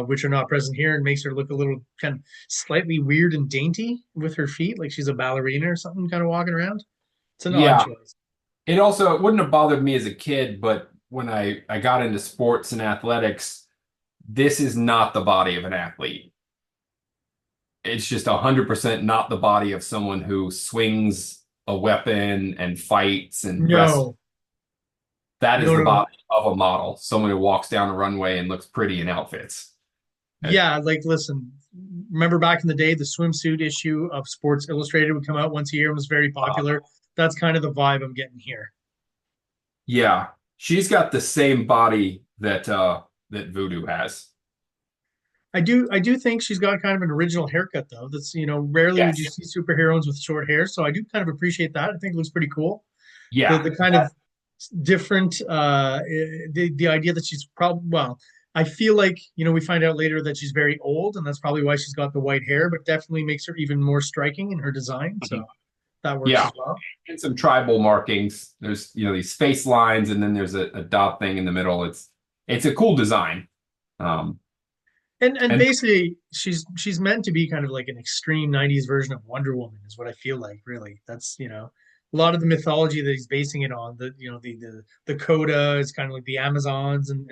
which are not present here and makes her look a little kind of slightly weird and dainty with her feet, like she's a ballerina or something kind of walking around. It's an odd Yeah. choice. It wouldn't have bothered me as a kid, but when I got into sports and athletics, this is not the body of an athlete. It's just 100% not the body of someone who swings a weapon and fights and wrestles. No, That is no, the no, no. body of a model, someone who walks down a runway and looks pretty in outfits. Uh, Yeah, like listen, remember back in the day, the swimsuit issue of Sports Illustrated would come out once a year and was very popular. That's kind of the vibe I'm getting here. yeah, she's got the same body that Voodoo has. I do think she's got kind of an original haircut though. That's rarely would you Yes. see superheroines with short hair, so I do kind of appreciate that. I think it looks pretty cool. The Yeah. the kind of different the idea that she's probably I feel like we find out later that she's very old, and that's probably why she's got the white hair, but definitely makes her even more striking in her design. So Mhm. that works Yeah. as well. And some tribal markings. There's, these space lines, and then there's a dot thing in the middle. It's a cool design. Um, And and basically, she's meant to be kind of like an extreme '90s version of Wonder Woman, is what I feel like. Really, that's a lot of the mythology that he's basing it on. The Coda is kind of like the Amazons and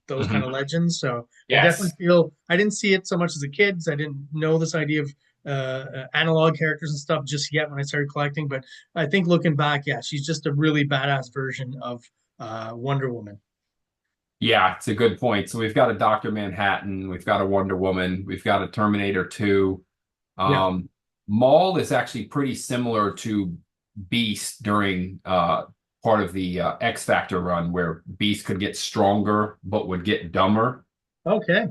those kind Mhm. of legends. So I definitely Yes. feel I didn't see it so much as a kid. So I didn't know this idea of analog characters and stuff just yet when I started collecting. But I think looking back, yeah, she's just a really badass version of Wonder Woman. Yeah, it's a good point. So we've got a Dr. Manhattan, we've got a Wonder Woman, we've got a Terminator 2. Yeah. Um, Maul is actually pretty similar to Beast during part of the X Factor run, where Beast could get stronger but would get dumber. Okay.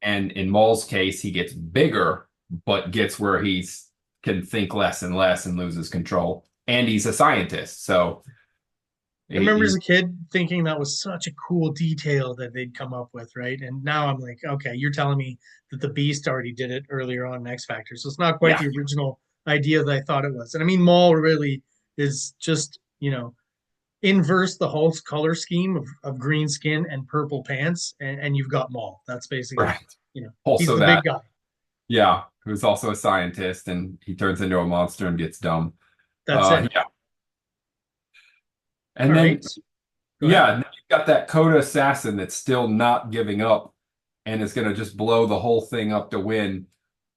And in Maul's case, he gets bigger but gets where he's can think less and less and loses control. And he's a scientist, so I remember as he's a kid thinking that was such a cool detail that they'd come up with, right? And now I'm like, okay, you're telling me that the Beast already did it earlier on in X Factor, so it's not quite yeah, the original idea that I thought it was. And I mean, Maul really is just, inverse the whole color scheme of green skin and purple pants, and you've got Maul. That's basically, right. he's Also the big that. guy. Yeah, who's also a scientist and he turns into a monster and gets dumb. That's it. Yeah. All And right. then Go ahead. yeah, and then you've got that Coda assassin that's still not giving up and is gonna just blow the whole thing up to win.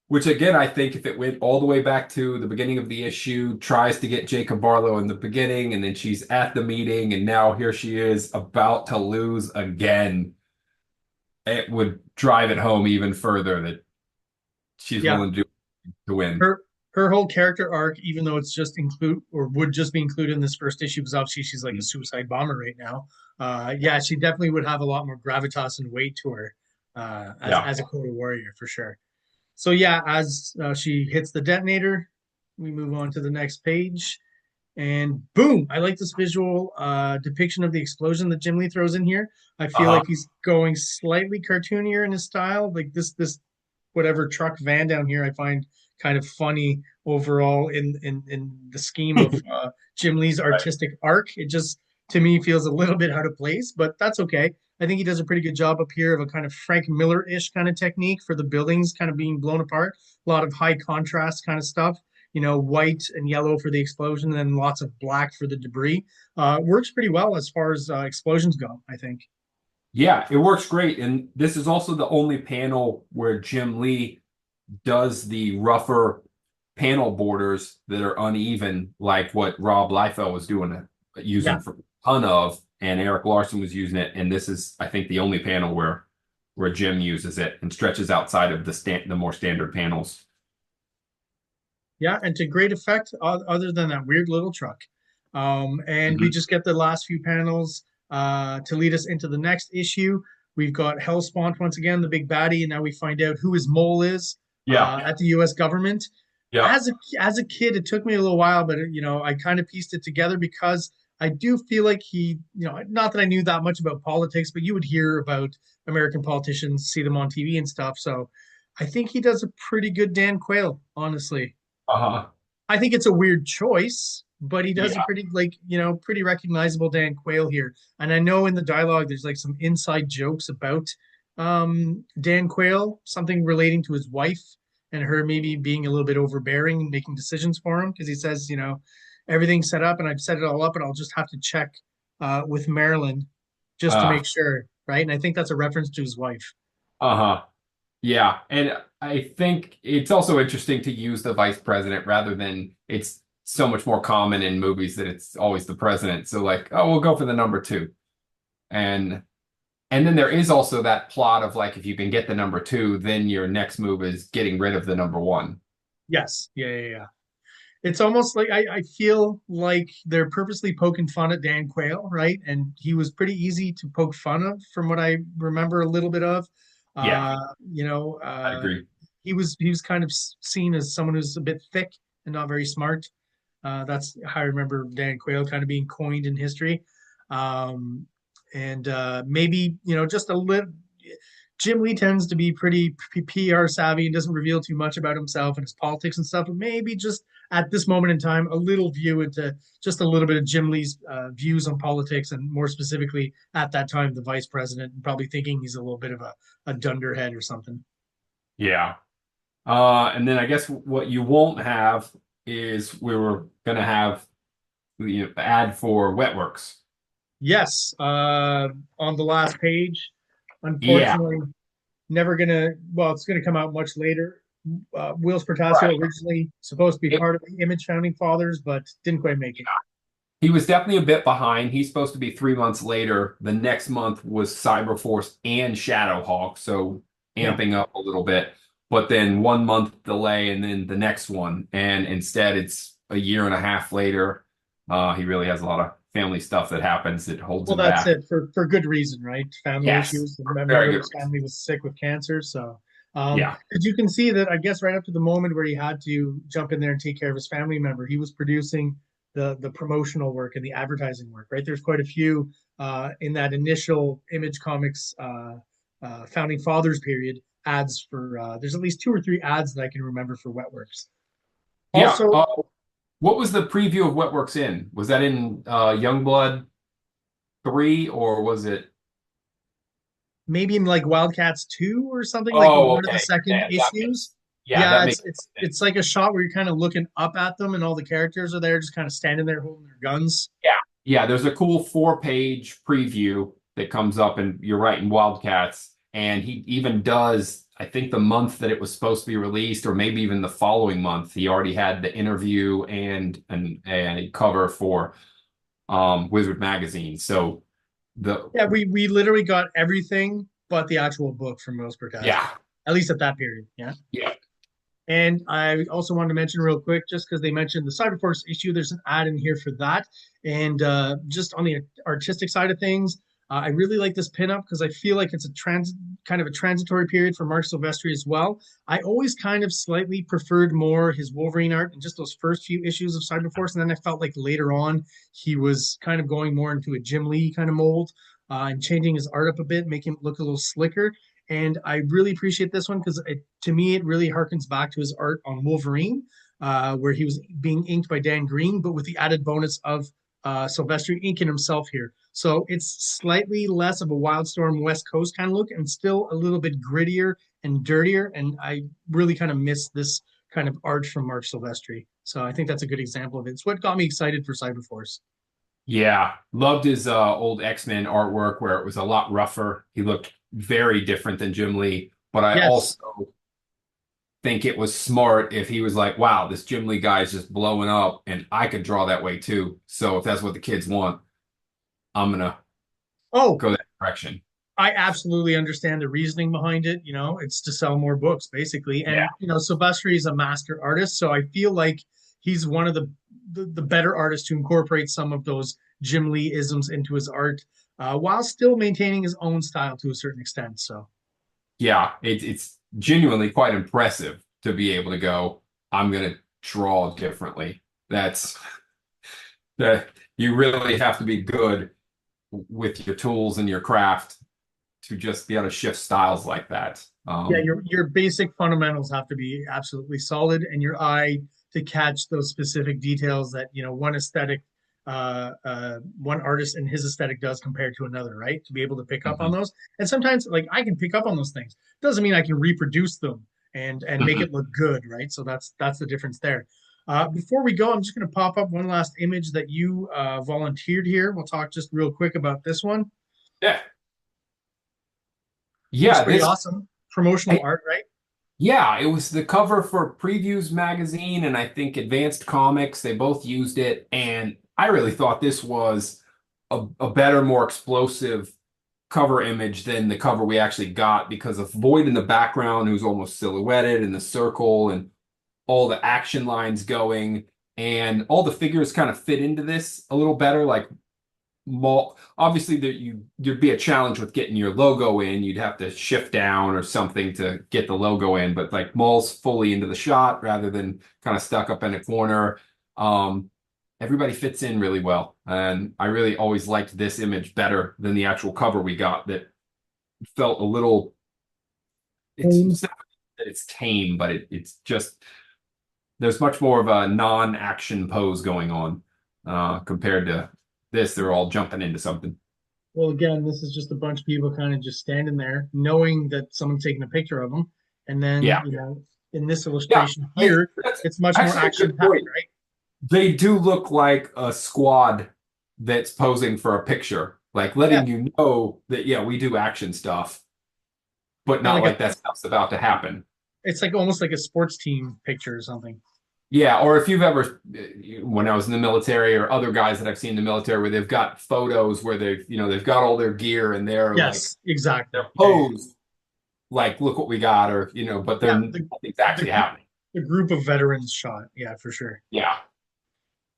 Which again, I think if it went all the way back to the beginning of the issue, tries to get Jacob Barlow in the beginning, and then she's at the meeting, and now here she is about to lose again. It would drive it home even further that she's Yeah. willing to do to win. Her whole character arc, even though it's just include or would just be included in this first issue, because obviously she's like a suicide bomber right now. Yeah, she definitely would have a lot more gravitas and weight to her Yeah. as a Coda warrior for sure. So yeah, as she hits the detonator, we move on to the next page, and boom! I like this visual depiction of the explosion that Jim Lee throws in here. I feel Uh-huh. like he's going slightly cartoonier in his style, like this whatever truck van down here I find kind of funny overall in the scheme of Jim Lee's Right. artistic arc. It just to me feels a little bit out of place, but that's okay. I think he does a pretty good job up here of a kind of Frank Miller-ish kind of technique for the buildings kind of being blown apart. A lot of high contrast kind of stuff. White and yellow for the explosion, and then lots of black for the debris. Works pretty well as far as explosions go, I think. Yeah, it works great. And this is also the only panel where Jim Lee does the rougher panel borders that are uneven, like what Rob Liefeld was doing Yeah, using for a ton of, and Eric Larson was using it. And this is, I think, the only panel where Jim uses it and stretches outside of the more standard panels. yeah, and to great effect, other than that weird little truck. And we Mhm. just get the last few panels to lead us into the next issue. We've got Hellspawn once again, the big baddie, and now we find out who his mole is Yeah, at the U.S. government. yeah, As a kid, it took me a little while, but I kind of pieced it together because I do feel like he, not that I knew that much about politics, but you would hear about American politicians, see them on TV and stuff. So I think he does a pretty good Dan Quayle, honestly. uh-huh. I think it's a weird choice, but he does a Yeah, pretty pretty recognizable Dan Quayle here. And I know in the dialogue there's like some inside jokes about Dan Quayle, something relating to his wife and her maybe being a little bit overbearing and making decisions for him because he says, everything's set up and I've set it all up and I'll just have to check with Marilyn just to uh, make sure, right? And I think that's a reference to his wife. uh-huh. Yeah, and I think it's also interesting to use the vice president rather than it's so much more common in movies that it's always the president. So like, oh, we'll go for the number two. And and then there is also that plot of like if you can get the number two, then your next move is getting rid of the number one. Yes. Yeah, yeah, yeah. It's almost like I feel like they're purposely poking fun at Dan Quayle, right? And he was pretty easy to poke fun of from what I remember a little bit of. Yeah, Uh, you know, I uh, agree. he was kind of seen as someone who's a bit thick and not very smart. That's how I remember Dan Quayle kind of being coined in history. Um, and maybe, just a little. Jim Lee tends to be pretty PR savvy and doesn't reveal too much about himself and his politics and stuff. But maybe just at this moment in time, a little view into just a little bit of Jim Lee's views on politics and more specifically at that time, the vice president, and probably thinking he's a little bit of a dunderhead or something. Yeah. And then I guess what you won't have is we were gonna have the ad for Wetworks. Yes, on the last page, Yeah. unfortunately, never gonna. Well, it's gonna come out much later. Wills Portasio Right. originally supposed to be It, part of the Image founding fathers, but didn't quite make it. he was definitely a bit behind. He's supposed to be 3 months later. The next month was Cyberforce and Shadowhawk, so Yeah. amping up a little bit. But then 1 month delay, and then the next one, and instead it's a year and a half later. He really has a lot of family stuff that happens that holds Well, him that's back. it for good reason, right? Family Yes, issues. for A member very of good his reason. family was sick with cancer, so Yeah. as you can see that I guess right up to the moment where he had to jump in there and take care of his family member, he was producing the promotional work and the advertising work, right? There's quite a few in that initial Image Comics founding fathers period ads for there's at least two or three ads that I can remember for Wetworks. Yeah. Also, What was the preview of Wetworks in? Was that in Youngblood 3 or was it? maybe in like Wildcats 2 or something, like Oh, one of the okay. second issues. Yeah, Yeah, that it's makes it's sense. it's like a shot where you're kind of looking up at them and all the characters are there just kind of standing there holding their guns. Yeah. Yeah, there's a cool 4 page preview that comes up, and you're right, in Wildcats. And he even does, I think the month that it was supposed to be released, or maybe even the following month, he already had the interview and a cover for Wizard Magazine. So the Yeah, we literally got everything but the actual book from Rose Pertasio, yeah, at least at that period. Yeah. yeah. And I also wanted to mention real quick, just because they mentioned the Cyberforce issue, there's an ad in here for that. And just on the artistic side of things, I really like this pinup because I feel like it's a kind of a transitory period for Mark Silvestri as well. I always kind of slightly preferred more his Wolverine art in just those first few issues of Cyberforce, and then I felt like later on he was kind of going more into a Jim Lee kind of mold and changing his art up a bit, making it look a little slicker. And I really appreciate this one because to me, it really harkens back to his art on Wolverine, where he was being inked by Dan Green, but with the added bonus of Silvestri inking himself here. So it's slightly less of a Wildstorm West Coast kind of look and still a little bit grittier and dirtier. And I really kind of miss this kind of art from Mark Silvestri. So I think that's a good example of it. It's what got me excited for Cyberforce. Yeah, loved his old X-Men artwork where it was a lot rougher. He looked very different than Jim Lee, but I Yes. also think it was smart if he was like, wow, this Jim Lee guy is just blowing up and I could draw that way too. So if that's what the kids want, I'm gonna Oh, go that direction. I absolutely understand the reasoning behind it. You know, it's to sell more books, basically. Yeah. And Silvestri is a master artist, so I feel like he's one of the better artists to incorporate some of those Jim Lee isms into his art, while still maintaining his own style to a certain extent. So Yeah, it's genuinely quite impressive to be able to go, I'm gonna draw differently. That's that you really have to be good with your tools and your craft to just be able to shift styles like that. yeah, your basic fundamentals have to be absolutely solid, and your eye to catch those specific details that one aesthetic, one artist and his aesthetic does compared to another, right? To be able to pick up on Mhm. those, and sometimes like I can pick up on those things. Doesn't mean I can reproduce them and make Mhm. it look good, right? So that's the difference there. Before we go, I'm just going to pop up one last image that you volunteered here. We'll talk just real quick about this one. Yeah. Looks Yeah, pretty this awesome. Promotional art, right? yeah, it was the cover for Previews magazine and I think Advanced Comics. They both used it, and I really thought this was a better, more explosive cover image than the cover we actually got because of Void in the background, who's almost silhouetted in the circle, and all the action lines going, and all the figures kind of fit into this a little better. Like Maul, obviously there'd be a challenge with getting your logo in. You'd have to shift down or something to get the logo in, but like Maul's fully into the shot rather than kind of stuck up in a corner. Um, Everybody fits in really well, and I really always liked this image better than the actual cover we got. That felt a little. It's not that it's tame, but it's just there's much more of a non-action pose going on compared to this. They're all jumping into something. Well, again, this is just a bunch of people kind of just standing there, knowing that someone's taking a picture of them. And then, Yeah. in this Yeah, illustration here, that's it's much more actually a action good packed, point. right? They do look like a squad that's posing for a picture, like Yeah, letting you know that, yeah, we do action stuff, but kind not of like like that stuff's about to happen. It's like almost like a sports team picture or something. Yeah, or if you've ever, when I was in the military, or other guys that I've seen in the military, where they've got photos where they've got all their gear and Yes, exactly. they're Yeah, yeah, posed like, look what we got, or but yeah. they're The nothing's the actually happening. the group of veterans shot. Yeah, for sure. Yeah,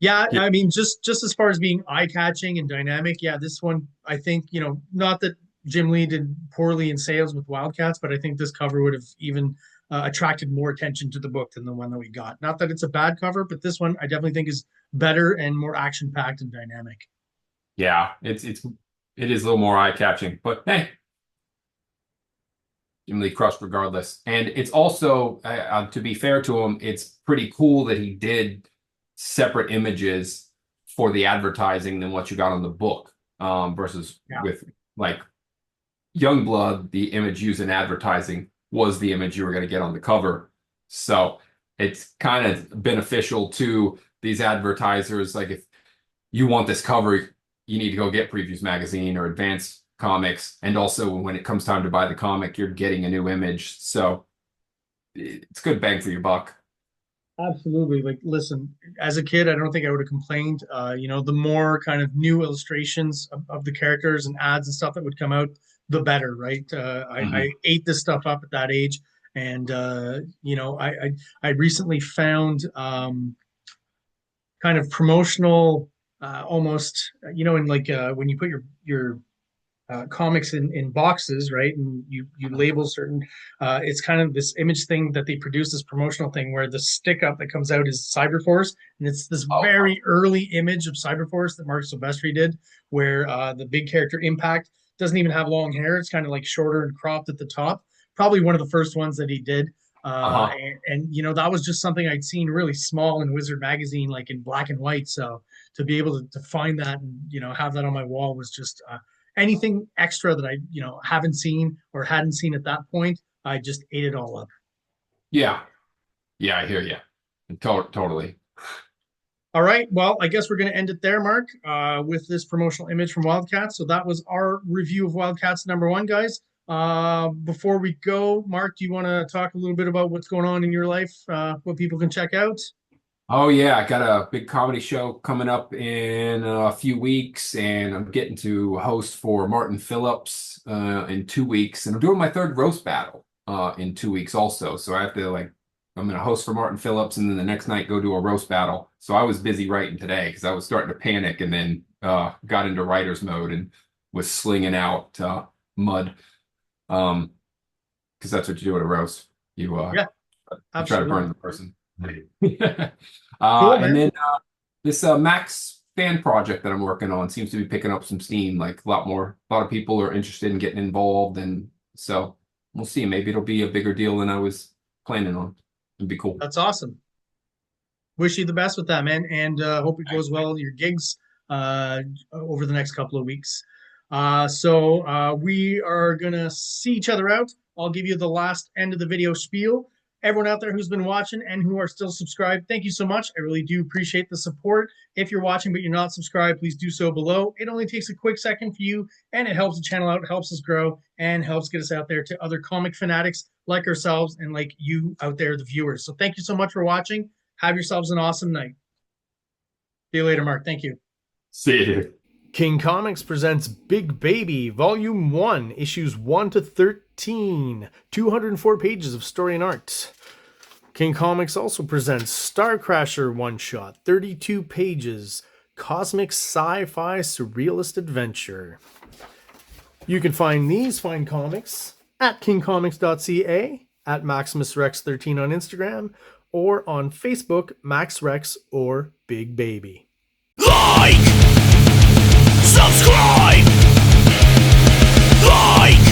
Yeah, yeah, I mean, just as far as being eye-catching and dynamic, yeah, this one, I think, not that Jim Lee did poorly in sales with Wildcats, but I think this cover would have even attracted more attention to the book than the one that we got. Not that it's a bad cover, but this one I definitely think is better and more action-packed and dynamic. yeah. It is a little more eye-catching, but hey, Jim Lee crushed regardless. And it's also, to be fair to him, it's pretty cool that he did separate images for the advertising than what you got on the book, versus Yeah, with like Youngblood, the image used in advertising was the image you were going to get on the cover. So it's kind of beneficial to these advertisers. Like, if you want this cover, you need to go get Previews Magazine or Advance Comics. And also, when it comes time to buy the comic, you're getting a new image. So it's good bang for your buck. absolutely. Like, listen, as a kid, I don't think I would have complained. The more kind of new illustrations of the characters and ads and stuff that would come out, the better, right? I Mhm. ate this stuff up at that age, and I recently found kind of promotional, almost, in like when you put your comics in boxes, right? And you label certain. It's kind of this image thing that they produce, this promotional thing where the stick up that comes out is Cyberforce, and it's this Oh, very early image of Cyberforce that Mark Silvestri did, where the big character Impact doesn't even have long hair; it's kind of like shorter and cropped at the top. Probably one of the first ones that he did. uh-huh. That was just something I'd seen really small in Wizard magazine, like in black and white. So to be able to find that and have that on my wall was just anything extra that I haven't seen or hadn't seen at that point. I just ate it all up. Yeah. Yeah, I hear you. Totally. All right, well, I guess we're going to end it there, Mark, with this promotional image from Wildcats. So that was our review of Wildcats #1, guys. Before we go, Mark, do you want to talk a little bit about what's going on in your life, what people can check out? Oh yeah, I got a big comedy show coming up in a few weeks, and I'm getting to host for Martin Phillips in 2 weeks, and I'm doing my third roast battle in 2 weeks also. So I have to I'm going to host for Martin Phillips, and then the next night go do a roast battle. So I was busy writing today because I was starting to panic, and then got into writer's mode and was slinging out mud, because that's what you do at a roast. Yeah, You try to burn absolutely. the person. Cool, And man. then this Max fan project that I'm working on seems to be picking up some steam. Like, a lot of people are interested in getting involved, and so we'll see. Maybe it'll be a bigger deal than I was planning on. It'd be cool. That's awesome. Wish you the best with that, man, and hope it goes well your gigs over the next couple of weeks. We are gonna see each other out. I'll give you the last end of the video spiel. Everyone out there who's been watching and who are still subscribed, thank you so much. I really do appreciate the support. If you're watching but you're not subscribed, please do so below. It only takes a quick second for you, and it helps the channel out, helps us grow, and helps get us out there to other comic fanatics like ourselves and like you out there, the viewers. So thank you so much for watching. Have yourselves an awesome night. See you later, Mark. Thank you. See you. King Comics presents Big Baby, Volume 1, Issues 1 to 13, 204 pages of story and art. King Comics also presents Star Crasher One Shot, 32 pages, cosmic sci-fi surrealist adventure. You can find these fine comics at KingComics.CA, at MaximusRex13 on Instagram, or on Facebook, MaxRex or Big Baby. Like, subscribe, like.